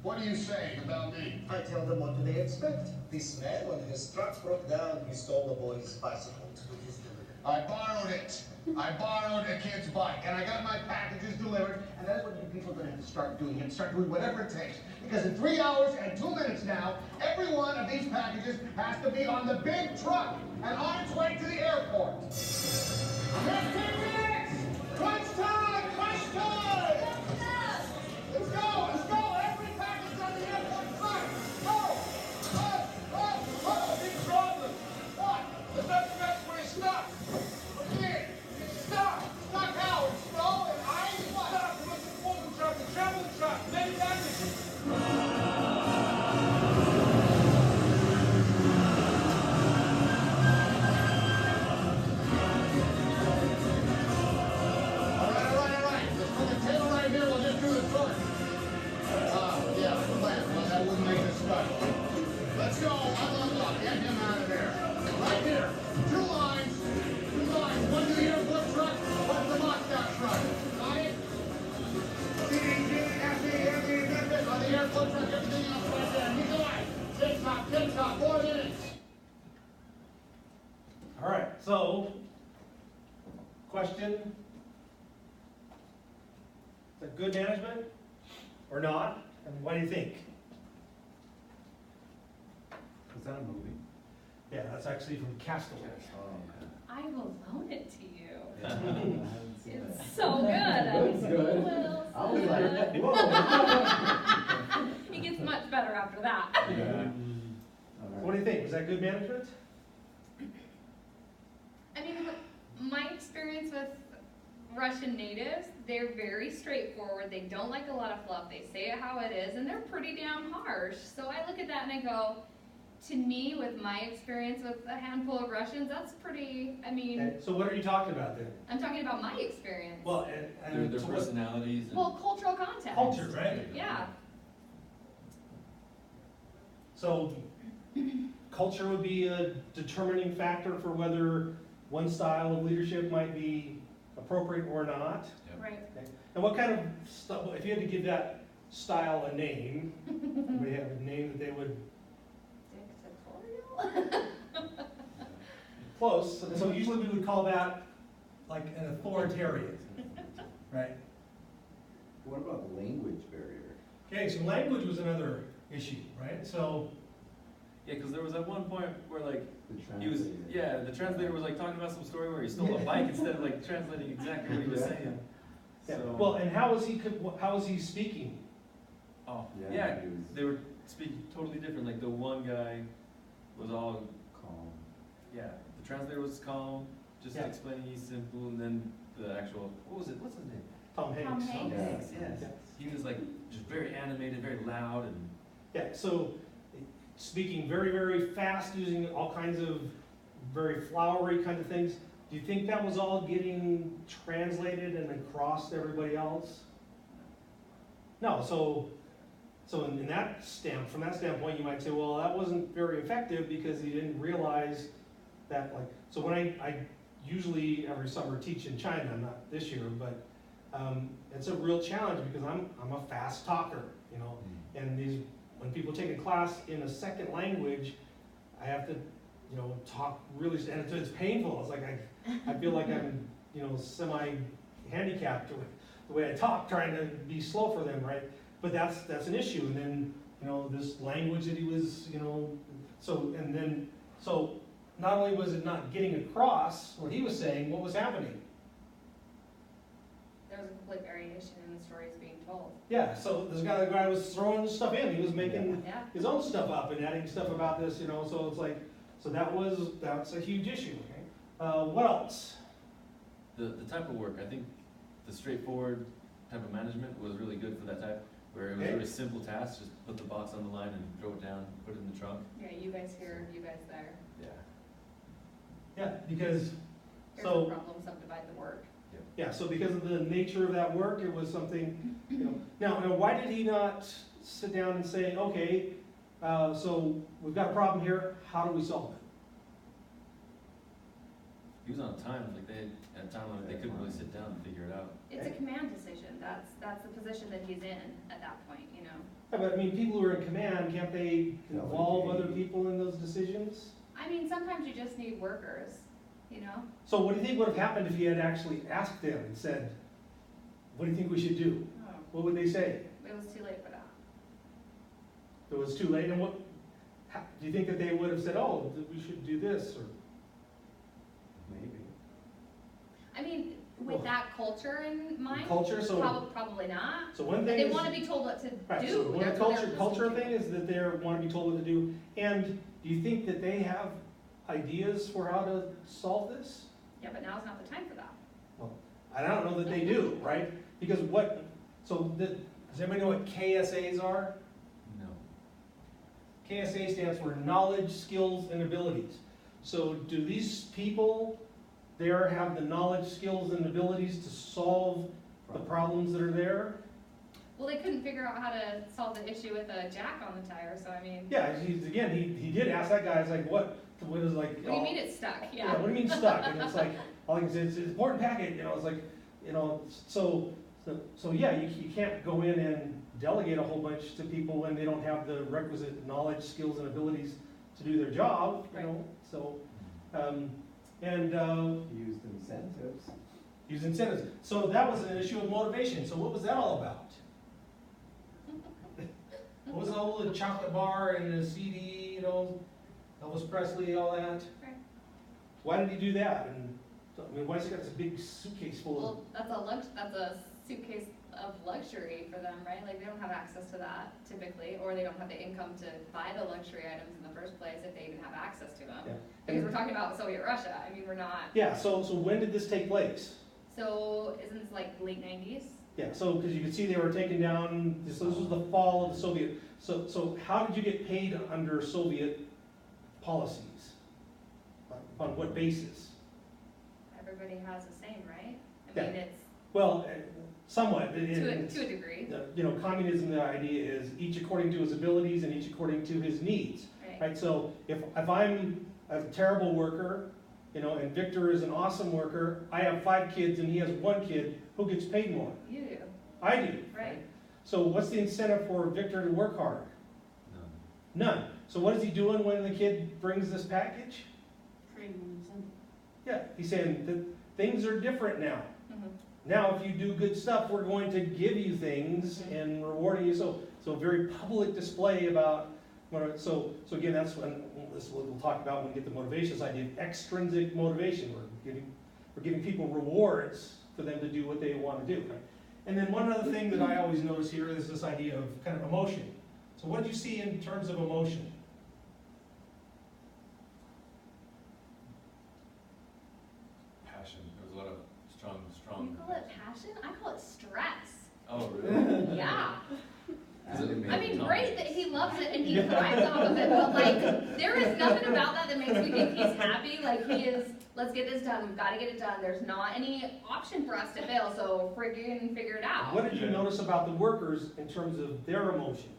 What are you saying about me? I tell them what do they expect. This man, when his truck broke down, he stole the boy's bicycle to his delivery. I borrowed it. I borrowed a kid's bike, and I got my packages delivered, and that's what you people are going to have to start doing, and start doing whatever it takes. Because in 3 hours and 2 minutes now, every one of these packages has to be on the big truck and on its way to the airport. 15 minutes! Crunch time! Crunch time! Let's go! Let's go! Every package on the airport truck! Go! Big problem! What? The next mess where it's stuck! Again! It's stuck! Stuck how? It's slow and ice? What? Stuck! It was a moving truck, a traveling truck, many packages! Let's go, unlock, get him out of there. Right here, two lines, one to the airport truck, one to the Moscow truck. Got it? CD, on the airport truck, everything else right there. Nikolai, tick-tock, 4 minutes. All right, so, question. Is that good management or not? And what do you think? Is that a movie? Yeah, that's actually from Castaway. Oh, okay. I will loan it to you. I haven't seen It's that. so good. It's good. Well, I was like, whoa. It gets much better after that. Yeah. What do you think? Was that good management? I mean, my experience with Russian natives, they're very straightforward. They don't like a lot of fluff. They say it how it is, and they're pretty damn harsh. So I look at that and I go, to me, with my experience with a handful of Russians, that's pretty, I mean, And so what are you talking about then? I'm talking about my experience. Well, and Their so what- personalities. And Well, cultural context. culture, right? Yeah. So culture would be a determining factor for whether one style of leadership might be appropriate or not. Yep. Right. Okay. And what kind of stuff, if you had to give that style a name, would you have a name that they would, Dictatorial? close, so usually we would call that like an authoritarian, right? What about the language barrier? Okay, so language was another issue, right? So, Yeah, because there was at one point where like The he was, translator. yeah, the translator was like talking about some story where he stole a bike instead of like translating exactly what he was saying. yeah. So, Well, and how was he speaking? oh, Yeah, yeah, he was they were speaking totally different. Like the one guy was all, calm. yeah, the translator was calm, just Yeah. explaining he's simple, and then the actual, what was it? What's his name? Tom Hanks. Tom Hanks. Yes. Yeah. He was like just very animated, very loud, and Yeah, so speaking very, very fast, using all kinds of very flowery kind of things. Do you think that was all getting translated and across to everybody else? No, so in that from that standpoint, you might say, well, that wasn't very effective because he didn't realize that, like, so when I usually every summer teach in China, not this year, but it's a real challenge because I'm a fast talker, you know, and when people take a class in a second language, I have to, you know, talk really, and it's painful. It's like I feel like I'm, you know, semi-handicapped the way I talk, trying to be slow for them, right? But that's an issue. And then, you know, this language that he was, you know, so not only was it not getting across what he was saying, what was happening? There was a complete variation in the stories being told. Yeah, so this guy was throwing stuff in. He was making Yeah. his own stuff up and adding stuff about this, you know, so it's like, so that's a huge issue. Okay? What else? The type of work, I think the straightforward type of management was really good for that type, where it was Okay. really simple tasks, just put the box on the line and throw it down, put it in the trunk. Yeah, you guys here, you guys there. Yeah. Yeah, because, Here's so, the problem, subdivide the work. yeah, so because of the nature of that work, it was something, you know. Now, why did he not sit down and say, okay, so we've got a problem here, how do we solve it? He was on time, like they had time limit, they couldn't really sit down and figure it out. It's a command decision. That's the position that he's in at that point, you know. Yeah, but I mean, people who are in command, can't they involve other Delegate. people in those decisions? I mean, sometimes you just need workers, you know? So what do you think would have happened if he had actually asked them and said, what do you think we should do? Oh, What would they say? it was too late for that. It was too late, and do you think that they would have said, oh, we should do this, or? Maybe. I mean, with Well, that culture in mind, Culture, so, probably not. so one But thing they is. want to be told what to Right, do. so one That's of what the they're culture listening thing is that they want to be told what to do, and do you think that they have ideas for how to solve this? to. Yeah, but now's not the time for that. I don't know that they do, right? Because does anybody know what KSAs are? No. KSA stands for knowledge, skills, and abilities. So do these people there have the knowledge, skills, and abilities to solve the problems that are there? Well, they couldn't figure out how to solve the issue with a jack on the tire, so I mean, Yeah, he did ask that guy, it's like, what is like. what do you mean it's stuck? Yeah, Yeah. what do you mean stuck? And it's like, all I can say is it's an important packet, you know, it's like, you know, so yeah, you can't go in and delegate a whole bunch to people when they don't have the requisite knowledge, skills, and abilities to do their job, you know, so, Used incentives. use incentives. So that was an issue of motivation, so what was that all about? What was the whole chocolate bar and the CD, you know, Elvis Presley, all that? Right. Why did he do that? And, I mean, why's he got this big suitcase full of? Well, that's a suitcase of luxury for them, right? Like, they don't have access to that typically, or they don't have the income to buy the luxury items in the first place if they even have access to them. Yeah. Because we're talking about Soviet Russia. I mean, we're not. Yeah, so when did this take place? So isn't this like late 90s? Yeah, so, because you could see they were taking down, this was the fall of the Soviet, so how did you get paid under Soviet policies? On what basis? Everybody has the same, right? I Yeah. mean, it's Well, somewhat. to a degree, You know, communism, the idea is each according to his abilities and each according to his needs, right? right? So if I'm a terrible worker, you know, and Victor is an awesome worker, I have 5 kids and he has 1 kid, who gets paid more? You do, I do. right? So what's the incentive for Victor to work hard? None. None. So what is he doing when the kid brings this package? Creating an incentive. Yeah, he's saying that things are different now. Mhm. Now, if you do good stuff, we're going to give you things and rewarding you. So very public display about, so again, that's when, this is what we'll talk about when we get the motivations idea of extrinsic motivation. We're giving people rewards for them to do what they want to do. Right? And then one other thing that I always notice here is this idea of kind of emotion. So what do you see in terms of emotion? Passion, there was a lot of You call it passion? I call it stress. Oh, really? Yeah. I mean, great that he loves it and he thrives off of it, but like, there is nothing about that that makes me think he's happy. Like, he is, let's get this done, we've gotta get it done. There's not any option for us to fail, so friggin' figure it out. What did you notice about the workers in terms of their emotion?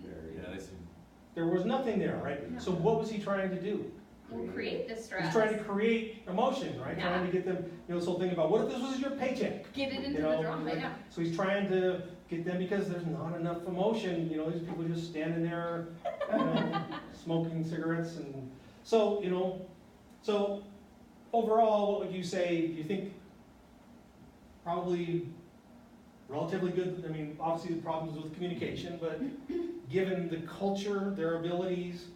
Yeah, they seem. There was nothing there, right? Yeah. So what was he trying to do? We'll create this stress. He's trying to create emotion, right? Yeah. Trying to get them, this whole thing about, what if this was your paycheck? Get it into You know, the drama, like, yeah. So he's trying to get them, because there's not enough emotion, these people just standing there, smoking cigarettes, and so, so overall, what would you say? Do you think probably relatively good? I mean, obviously the problems with communication, but given the culture, their abilities,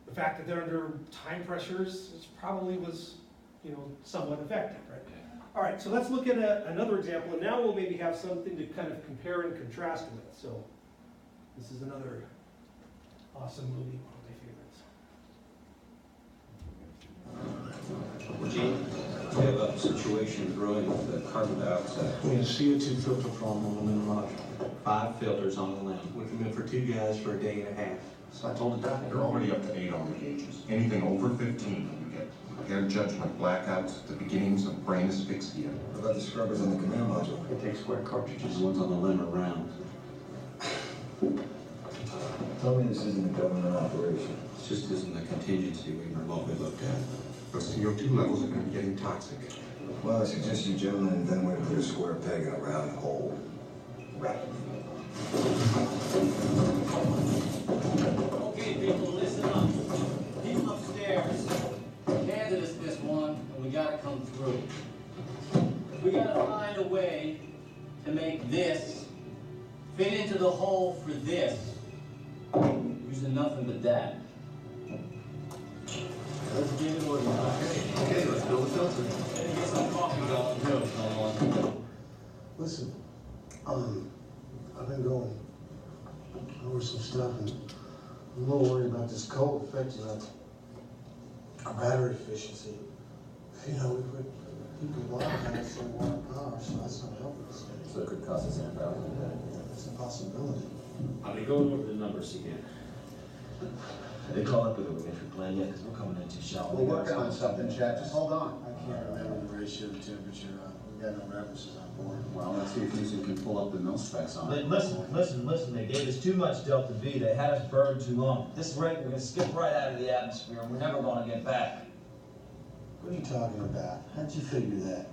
the fact that they're under time pressures, it probably was, somewhat effective, right? All right, so let's look at another example, and now we'll maybe have something to kind of compare and contrast with. So this is another awesome movie, one of my favorites. Gene, we have a situation brewing with carbon dioxide. We need a CO2 filter from aluminum module. 5 filters on the limb. We come in for 2 guys for a day and a half. So I told the doctor. You're already up to 8 on the gauges. Anything over 15, you get impaired judgment, blackouts, the beginnings of brain asphyxia. What about the scrubbers on the command module? It takes square cartridges. The ones on the limb are round. Tell me this isn't a government operation. This just isn't a contingency we remotely looked at. Those CO2 levels are going to be getting toxic. Well, I suggest you gentlemen invent a way to put a square peg in a round hole. Rapidly. Okay, people, listen up. People upstairs handed us this one, and we gotta come through. We gotta find a way to make this fit into the hole for this, using nothing but that. Let's get it organized. Okay, let's build a filter. And get some coffee going, too. Come on. Listen, I've been going over some stuff, and I'm a little worried about this cold affecting our battery efficiency. We put people on that for water power, so that's not helping us. So it could cost us $10,000 a day. It's a possibility. I'll be going over the numbers again. They call up with a reentry plan yet, because we're coming in too shallow. We're working on something, Chad, just hold on. I can't remember the ratio of temperature. We've got no references on board. Well, let's see if Houston can pull up the mill specs on it. Listen, they gave us too much delta V, they had us burned too long. This rate, we're gonna skip right out of the atmosphere, and we're never gonna get back. What are you talking about? How'd you figure that?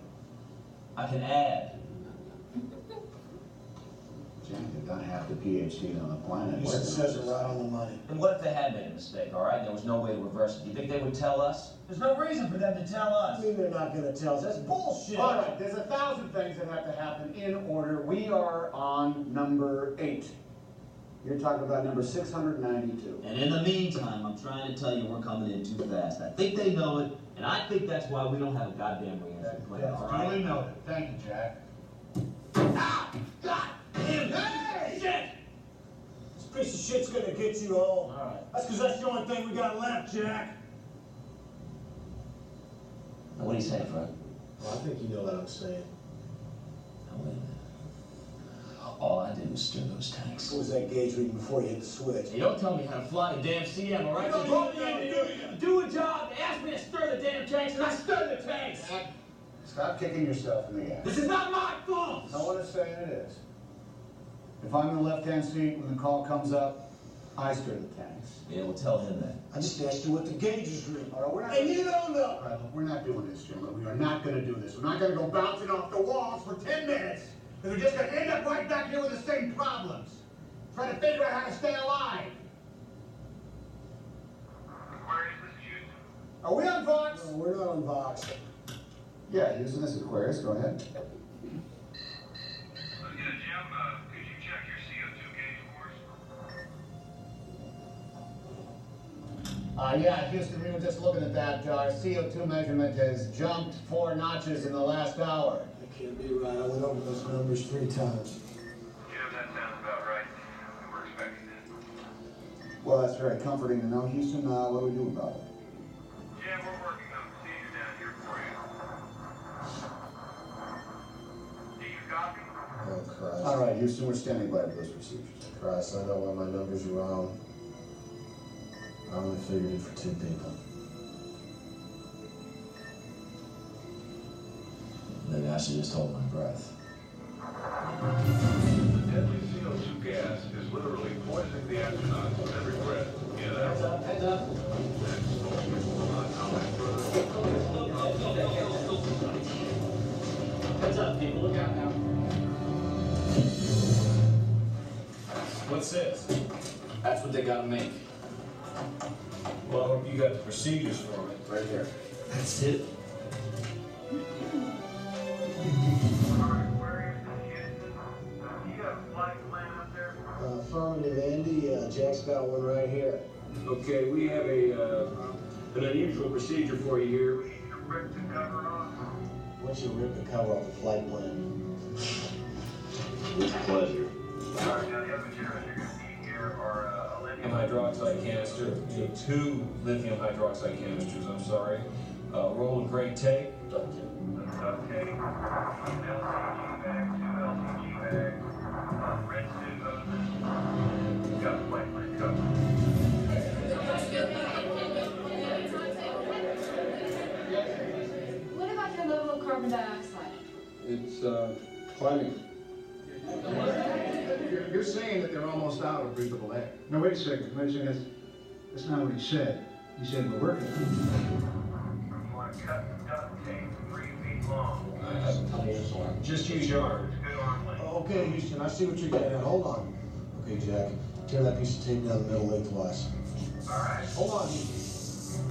I can add. Jim, you've done half the PhDs on the planet. It says it right on the money. And what if they had made a mistake, all right? There was no way to reverse it. Do you think they would tell us? There's no reason for them to tell I us. mean, they're not gonna tell us. That's bullshit. All right, there's 1,000 things that have to happen in order. We are on number 8. You're talking about number 692. And in the meantime, I'm trying to tell you we're coming in too fast. I think they know it, and I think that's why we don't have a goddamn reentry plan, all right? Duly noted. Thank you, Jack. Ah! God damn! Hey! Shit! This piece of shit's gonna get you all. All right. That's because that's the only thing we got left, Jack. Now, what do you say, Fred? Well, I think you know what I'm saying. Now, wait a minute. All I did was stir those tanks. What was that gauge reading before you hit the switch? Hey, don't tell me how to fly a damn CM, all right? They brought me in to do a job. They asked me to stir the damn tanks, and I stirred the tanks. Jack, stop kicking yourself in the ass. This is not my fault. No one is saying it is. If I'm in the left-hand seat when the call comes up, I stir the tanks. Yeah, we'll tell him that. I just asked you what the gauges read. All right, we're not. And you don't know. All right, look, we're not doing this, Jim. We are not going to do this. We're not going to go bouncing off the walls for 10 minutes. Because we're just going to end up right back here with the same problems. Trying to figure out how to stay alive. Aquarius, this is Houston. Are we on Vox? No, we're not on Vox. Yeah, Houston, this is Aquarius. Go ahead. Yeah, Jim, could you check your CO2 gauge for us? Yeah, Houston, we were just looking at that. Our CO2 measurement has jumped 4 notches in the last hour. That can't be right. I went over those numbers 3 times. Jim, that sounds about right. We were expecting that. Well, that's very comforting to know, Houston. What do we do about it? Jim, we're working on a procedure down here for you. Do you copy? Oh, Christ. All right, Houston, we're standing by those procedures. Christ, I know why my numbers are wrong. I only figured it for 2 people. Maybe I should just hold my breath. The deadly CO2 gas is literally poisoning the astronauts with every breath in and out. Heads up, heads up. And most people will not comment further. Heads up, people, look out now. What's this? That's what they gotta make. Well, I hope you got the procedures for it. Right here. That's it. Affirmative, Andy. Jack's got one right here. Okay, we have an unusual procedure for you here. We need to rip the cover off. Why don't you rip the cover off the flight plan? With pleasure. All right, now the other materials you're going to need here are a lithium hydroxide canister, 2 lithium hydroxide canisters, I'm sorry, a roll of gray tape, duct tape, an LCG bag, 2 LCG bags, red suit hoses, you've got the flight plan covered. What about your level of carbon dioxide? It's climbing. You're saying that they're almost out of breathable air. No, wait a second. That's not what he said. He said we're working. You want to cut the duct tape 3 feet long. Just use your arm. Good arm length. Okay, Houston, I see what you're getting at. Hold on. Okay, Jack, tear that piece of tape down the middle lengthwise. All right. Hold on, Houston.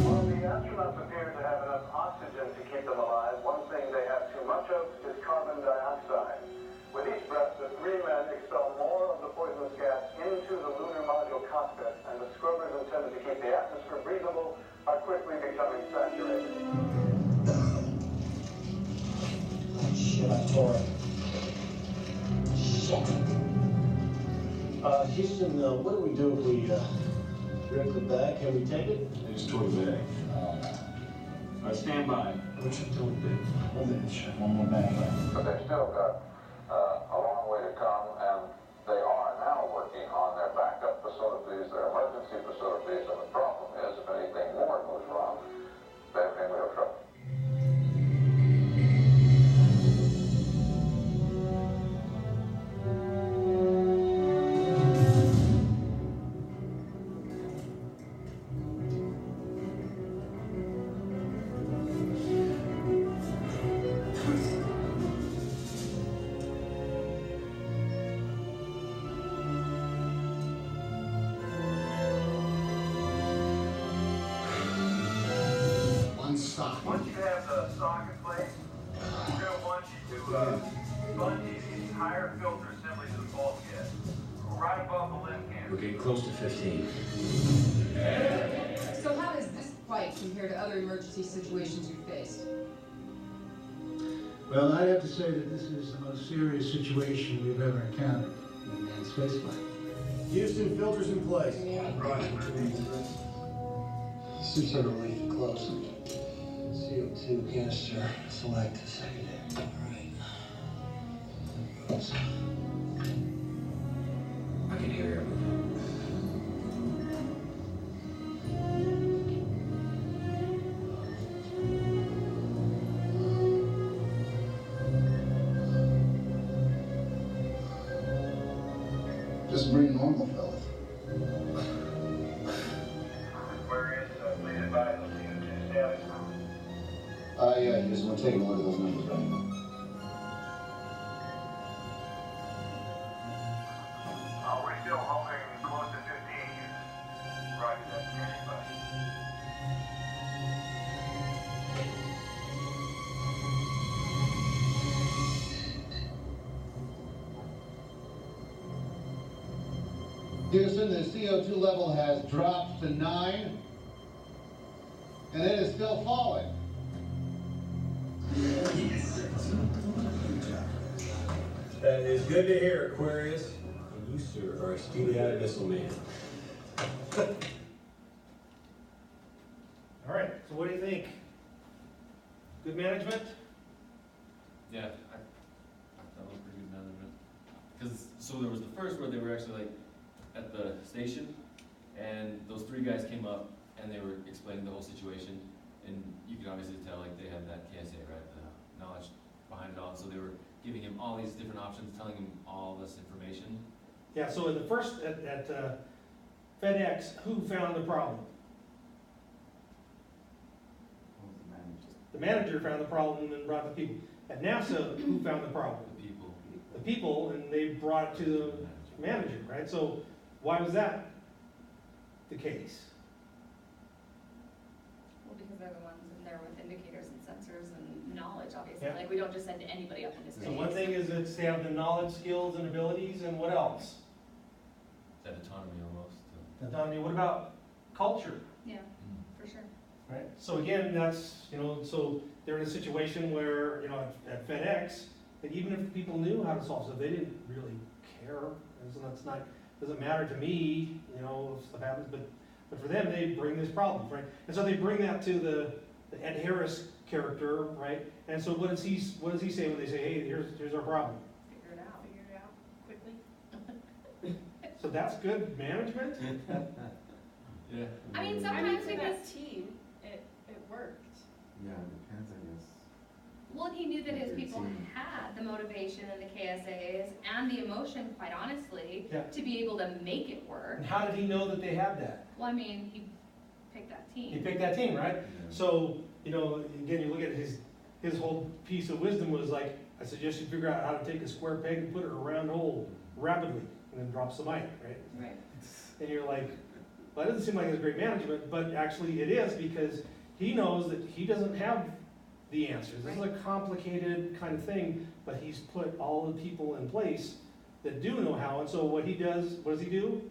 While the astronauts appear to have enough oxygen to keep them alive, one thing they have too much of is carbon dioxide. With each breath, the 3 men expel more of the poisonous gas into the lunar module cockpit, and the scrubbers intended to keep the atmosphere breathable are quickly becoming saturated. Shit, I tore it. Shit. Houston, what do we do if we rip the bag? Can we take it? They just tore the bag. All right, stand by. What you doing, dude? One more bag. But they've still got a long way to come, and they are now working on their backup facilities, their emergency facilities, and the problem is, if anything more goes wrong, they're in real trouble. Stop. Once you have the socket place, we're going to want you to sponge the entire filter assembly to the bulkhead, right above the lift can. We're getting close to 15. So how does this flight compare to other emergency situations you've faced? Well, I'd have to say that this is the most serious situation we've ever encountered in manned spaceflight. Houston, filters in place. Suits are relief close. CO2 canister, select secondary. All right. I can hear him. Just bring normal, fellas. Where is please advise the CO2 status? Yeah, you just want to take a look at those numbers right now. We're still hoping close to 15 units. Roger that, standing by. Houston, the CO2 level has dropped to 9, and it is still falling. That is good to hear, Aquarius. And you, sir, are a steely-eyed missile man. All right, so what do you think? Good management? Yeah, so there was the first where they were actually like at the station, and those three guys came up and they were explaining the whole situation, and you could obviously tell like they had that KSA, right, the knowledge behind it all, so they were giving him all these different options, telling him all this information. Yeah, so in the first, at FedEx, who found the problem? What was the manager? The manager found the problem and brought the people. At NASA, who found the problem? The people. The people, and they brought it to the manager, right? So why was that the case? Well, because they're the ones in there with indicators and sensors and knowledge, obviously. Yeah. Like, we don't just send anybody up into space. So one thing is that they have the knowledge, skills, and abilities, and what else? That autonomy almost. Autonomy. What about culture? Yeah, for sure. Right. So again, that's, so they're in a situation where, at FedEx, that even if people knew how to solve stuff, they didn't really care. And so that's not, doesn't matter to me, if stuff happens, but for them, they bring this problem, right? And so they bring that to the Ed Harris character, right? And so what does he say when they say, hey, here's our problem? Figure it out. Figure it out quickly. So that's good management? Yeah. I mean, I mean, sometimes for because, that team, it worked. Yeah, it depends, I guess. well, he knew that his Their people team. had the motivation and the KSAs and the emotion, quite honestly, Yeah. to be able to make it work. And how did he know that they had that? Well, I mean, he picked that team. He picked that team, right? So, again, you look at his whole piece of wisdom was like, I suggest you figure out how to take a square peg and put it in a round hole rapidly, and then drop some iron, right? Right. And you're like, well, that doesn't seem like it's great management, but actually it is, because he knows that he doesn't have the answers. This is a complicated kind of thing, but he's put all the people in place that do know how, and so what does he do?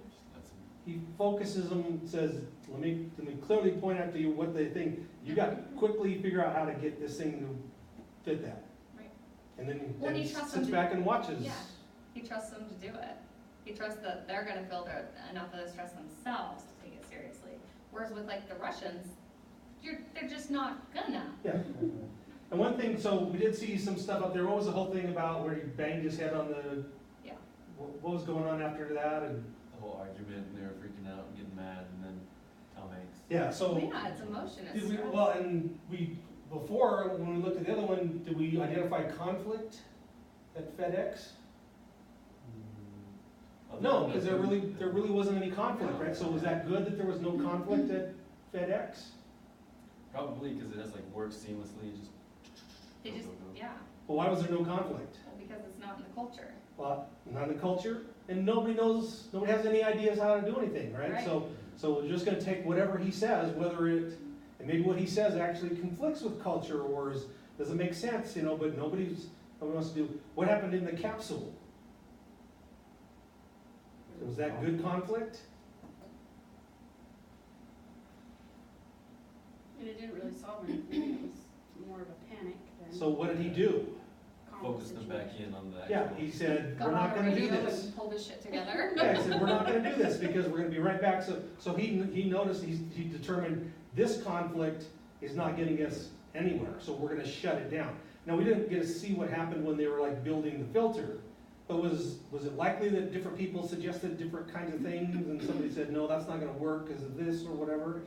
He focuses them, says, let me clearly point out to you what they think. You got to quickly figure out how to get this thing to fit that. Right. And then Well, he he trusts them sits to- back and watches. Yeah, he trusts them to do it. He trusts that they're gonna feel enough of the stress themselves to take it seriously. Whereas with like the Russians, they're just not gonna. Yeah. And one thing, so we did see some stuff up there. What was the whole thing about where he banged his head on the? Yeah. What was going on after that? And The whole argument, and they were freaking out and getting mad, and then Tom Hanks. yeah, so. Well, yeah, it's emotion, it's Did we, stress. well, and before, when we looked at the other one, did we identify conflict at FedEx? No, because there really wasn't any conflict, right? So was that good that there was no conflict at FedEx? Probably because it has like works seamlessly, just. They just, yeah, Well, why was there no conflict? well, because it's not in the culture. Well, not in the culture, and nobody has any ideas how to do anything, right? Right. So we're just gonna take whatever he says, and maybe what he says actually conflicts with culture, or doesn't make sense, but nobody wants to do. What happened in the capsule? Was that good conflict? And it didn't really solve anything, it was more of a panic than. So what did he do? calm Focus them back in on the Yeah, actual. he said, Got we're not on gonna do radio this. and pulled his shit together. Yeah, he said, we're not gonna do this because we're gonna be right back. So he noticed, he determined this conflict is not getting us anywhere, so we're gonna shut it down. Now, we didn't get to see what happened when they were like building the filter, but was it likely that different people suggested different kinds of things and somebody said, no, that's not gonna work because of this or whatever?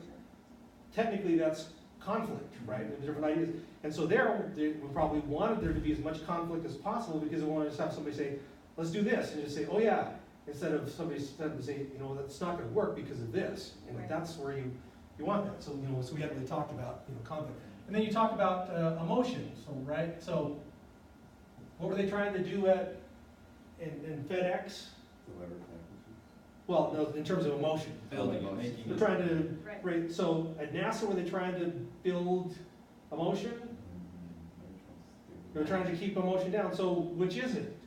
Technically, that's conflict, right? There's different ideas. And so we probably wanted there to be as much conflict as possible because we wanted to have somebody say, let's do this, and just say, oh yeah, instead of somebody say, that's not gonna work because of this. And Right. that's where you want that. So, so we haven't really talked about, conflict. And then you talk about emotions, right? So what were they trying to do in FedEx? Deliver packages. Well, no, in terms of emotion. Building and making. They're trying to, Right. right, so at NASA, were they trying to build emotion? They're trying to keep emotion down, so which is it?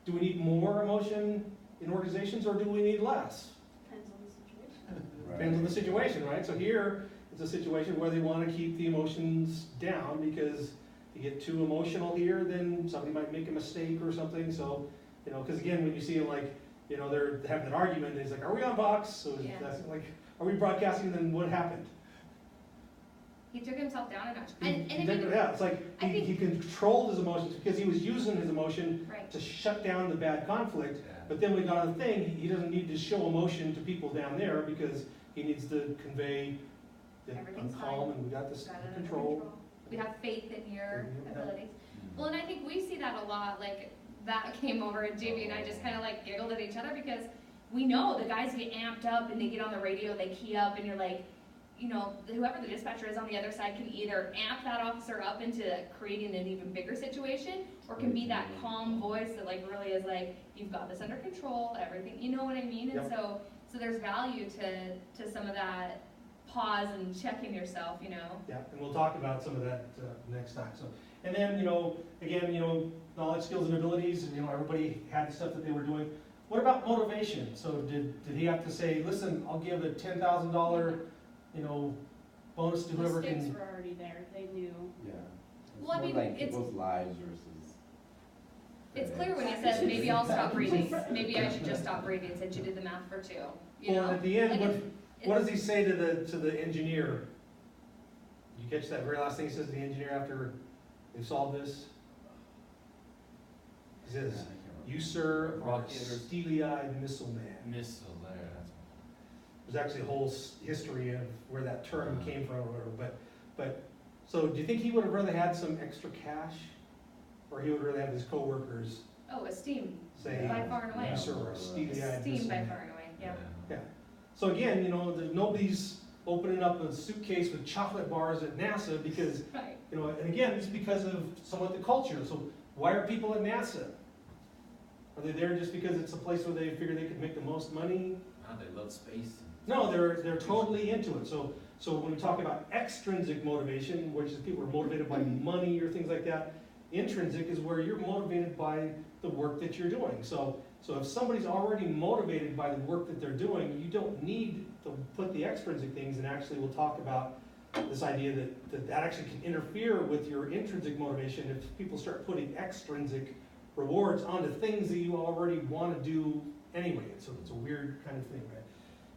Do we need more emotion in organizations or do we need less? Depends on the situation. Depends on the situation, right? So here, it's a situation where they want to keep the emotions down because if you get too emotional here, then somebody might make a mistake or something, so, because again, when you see them like, they're having an argument, and it's like, are we on Vox? So Yeah. that's like, are we broadcasting, then what happened? He took himself down a notch. And if it, Yeah, it's like he controlled his emotions because he was using his emotion right. to shut down the bad conflict. But then we got on the thing, he doesn't need to show emotion to people down there because he needs to convey that I'm calm and we got this under control. We have faith in your abilities. Well, and I think we see that a lot, like that came over and Jamie and I just kind of like giggled at each other because we know the guys get amped up and they get on the radio, they key up and you're like, you know, whoever the dispatcher is on the other side can either amp that officer up into creating an even bigger situation or can be that calm voice that like really is like, you've got this under control, everything, you know what I mean? And so there's value to some of that pause and checking yourself, you know? Yeah, and we'll talk about some of that next time. So, and then, you know, again, you know, knowledge, skills, and abilities, and, you know, everybody had stuff that they were doing. What about motivation? So did he have to say, listen, I'll give a $10,000, you know, bonus to whoever The can... stakes were already there, they knew. Yeah. Well, I more mean, like it's- people's lives versus... It's clear when you said, maybe I'll stop breathing, maybe I should just stop breathing, since you did the math for 2, you know? Well, at the end, Like what does he say to the engineer? You catch that very last thing he says to the engineer after they've solved this? He says, you, sir, are a steely-eyed missile man. Missile there, that's. There's actually a whole history of where that term came from or whatever, but, so do you think he would have rather had some extra cash? Or he would rather have his coworkers Oh, esteem, say, by far and away. you, sir, are a steely-eyed Esteem missile by man. far and away, yeah. Yeah. So again, you know, nobody's opening up a suitcase with chocolate bars at NASA because, Right. you know, and again, it's because of somewhat the culture. So why are people at NASA? Are they there just because it's a place where they figure they could make the most money? No, they love space. No, they're totally into it. So when we talk about extrinsic motivation, which is people are motivated by money or things like that, intrinsic is where you're motivated by the work that you're doing. So if somebody's already motivated by the work that they're doing, you don't need to put the extrinsic things, and actually we'll talk about this idea that actually can interfere with your intrinsic motivation if people start putting extrinsic rewards onto things that you already want to do anyway. So it's a weird kind of thing, right?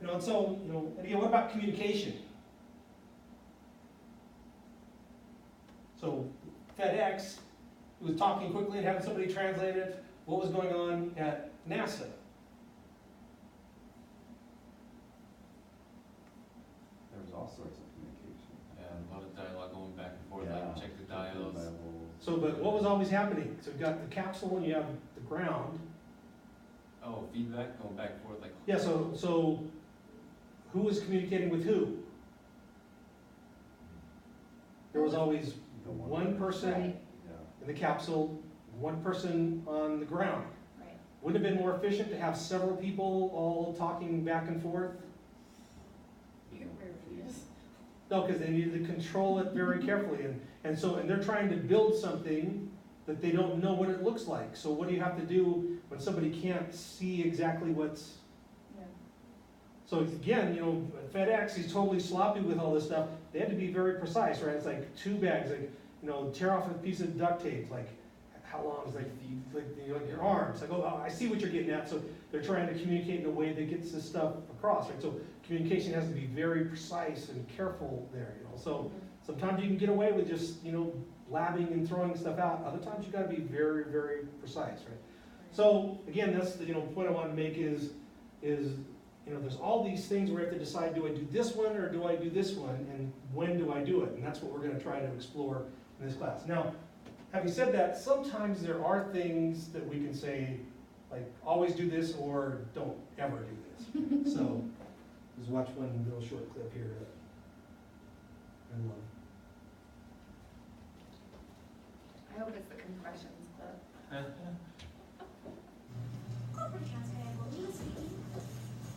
You know, and so, you know, and again, what about communication? So FedEx was talking quickly and having somebody translate it. What was going on at NASA? There was all sorts of communication. Yeah, a lot of dialogue going back and forth, Yeah. like check the dials. So, but what was always happening? So you've got the capsule and you have the ground. Oh, feedback going back and forth, like. Yeah, so who was communicating with who? There was always one person in the capsule, one person on the ground. Right. Wouldn't it have been more efficient to have several people all talking back and forth? No, because they needed to control it very carefully, and they're trying to build something that they don't know what it looks like. So what do you have to do when somebody can't see exactly what's? Yeah. So again, you know, FedEx is totally sloppy with all this stuff. They had to be very precise, right? It's like 2 bags, like, you know, tear off a piece of duct tape, like how long is like your arms? Like, oh, I see what you're getting at. So they're trying to communicate in a way that gets this stuff across, right? So communication has to be very precise and careful there, you know. So sometimes you can get away with just, you know, blabbing and throwing stuff out. Other times you got to be very, very precise, right? So again, that's the, you know, point I want to make is you know, there's all these things where you have to decide, do I do this one or do I do this one, and when do I do it? And that's what we're going to try to explore in this class. Now, having said that, sometimes there are things that we can say, like, always do this or don't ever do this. So, let's watch one real short clip here. I hope it's the compressions clip.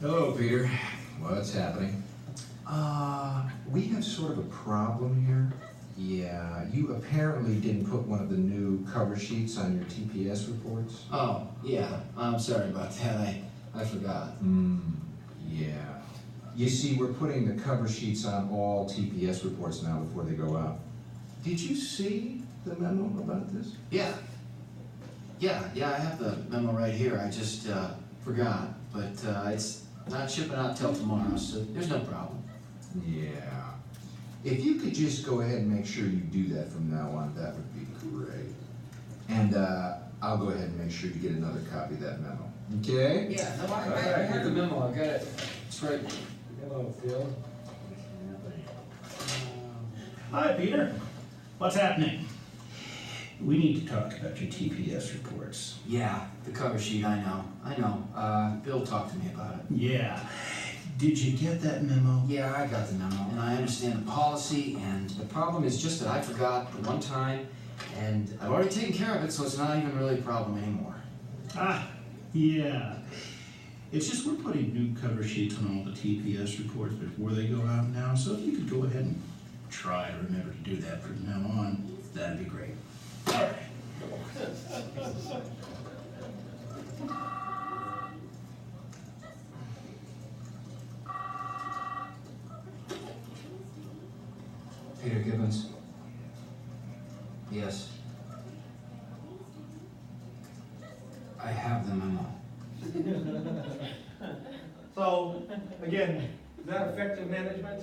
Hello, Peter. What's happening? We have sort of a problem here. Yeah, you apparently didn't put one of the new cover sheets on your TPS reports. Oh, yeah, I'm sorry about that, I forgot. Yeah. You see, we're putting the cover sheets on all TPS reports now before they go out. Did you see the memo about this? Yeah, I have the memo right here, I just, forgot, but, it's not shipping out till tomorrow, so there's no problem. Yeah. If you could just go ahead and make sure you do that from now on, that would be great. And I'll go ahead and make sure you get another copy of that memo. Okay? Yeah, no, I have the memo, I got it. It's right. Hello, Phil. Hi, Peter. What's happening? We need to talk about your TPS reports. Yeah, the cover sheet, I know. Bill talked to me about it. Yeah. Did you get that memo? Yeah, I got the memo, and I understand the policy, and the problem is just that I forgot the one time, and I've already taken care of it, so it's not even really a problem anymore. Ah, yeah. It's just we're putting new cover sheets on all the TPS reports before they go out now, so if you could go ahead and try to remember to do that from now on, that'd be great. All right. Peter Gibbons. Yes. I have the memo. So, again, is that effective management?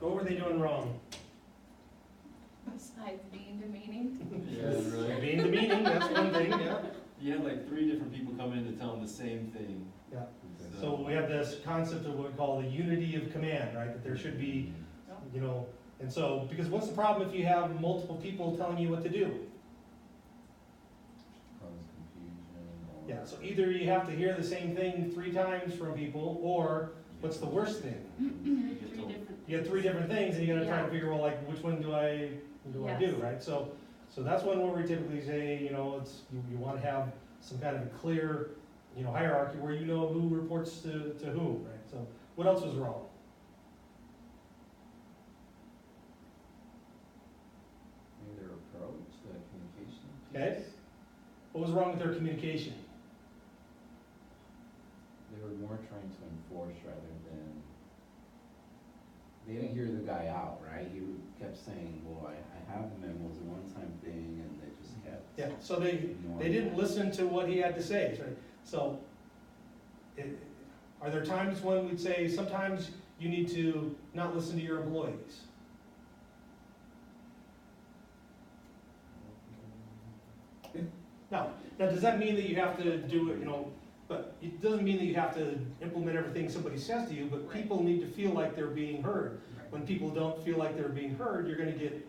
What were they doing wrong? Besides being demeaning. Yeah, right. Being demeaning, that's one thing, yeah. You had like 3 different people come in to tell them the same thing. Yeah. So we have this concept of what we call the unity of command, right? That there should be, you know, and so, because what's the problem if you have multiple people telling you what to do? Cause confusion or... Yeah, so either you have to hear the same thing 3 times from people, or what's the worst thing? You get 3 different things, and you gotta try to figure, well, like, which one do I do, right? So that's one where we typically say, you know, it's, you wanna have some kind of a clear, you know, hierarchy where you know who reports to who, right? So what else was wrong? Maybe their approach, the communication. Okay? What was wrong with their communication? They were more trying to enforce rather than, they didn't hear the guy out, right? He kept saying, well, I have the memo, it's a one-time thing, and they just kept. Yeah, so they didn't listen to what he had to say, right? So, are there times when we'd say, sometimes you need to not listen to your employees? Now, does that mean that you have to do it, you know, but it doesn't mean that you have to implement everything somebody says to you, but people need to feel like they're being heard. When people don't feel like they're being heard, you're gonna get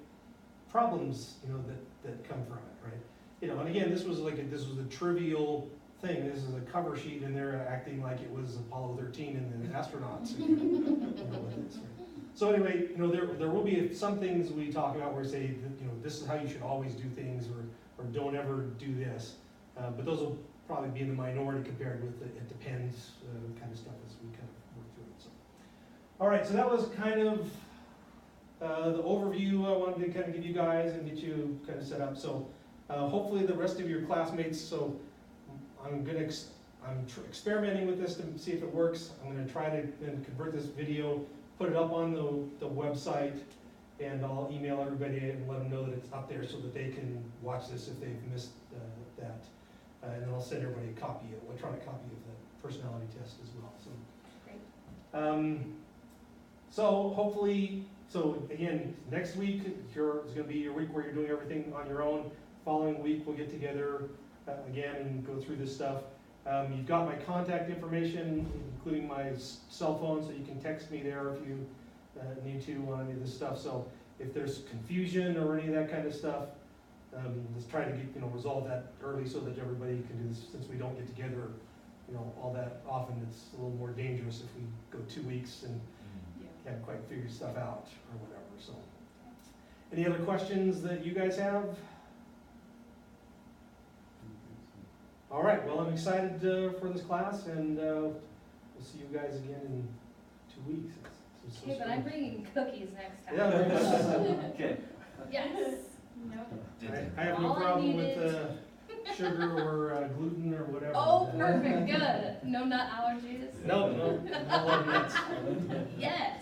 problems, you know, that come from it, right? You know, and again, this was a trivial thing. This is a cover sheet, and they're acting like it was Apollo 13 and the astronauts. You know, with this, right? So anyway, you know, there will be some things we talk about where we say, you know, this is how you should always do things, or don't ever do this. But those will probably be in the minority compared with the it depends kind of stuff as we kind of work through it. So, all right, so that was kind of the overview I wanted to kind of give you guys and get you kind of set up. So hopefully the rest of your classmates, so I'm experimenting with this to see if it works. I'm gonna try to then convert this video, put it up on the website, and I'll email everybody and let them know that it's up there so that they can watch this if they've missed that. And then I'll send everybody a copy, an electronic copy of the personality test as well. So, great. So hopefully, so again, next week is going to be your week where you're doing everything on your own. Following week, we'll get together again and go through this stuff. You've got my contact information, including my cell phone, so you can text me there if you need to on any of this stuff. So if there's confusion or any of that kind of stuff, let's try to get, resolve that early so that everybody can do this. Since we don't get together, all that often, it's a little more dangerous if we go 2 weeks and can't quite figure stuff out or whatever. So, any other questions that you guys have? All right. Well, I'm excited for this class, and we'll see you guys again in 2 weeks. Okay, but I'm bringing cookies next time. Yeah. Okay. Yes. Nope. I have no problem with sugar or gluten or whatever. Oh, perfect. Good. No nut allergies? No love nuts. Yes.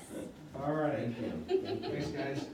All right. Thanks, guys.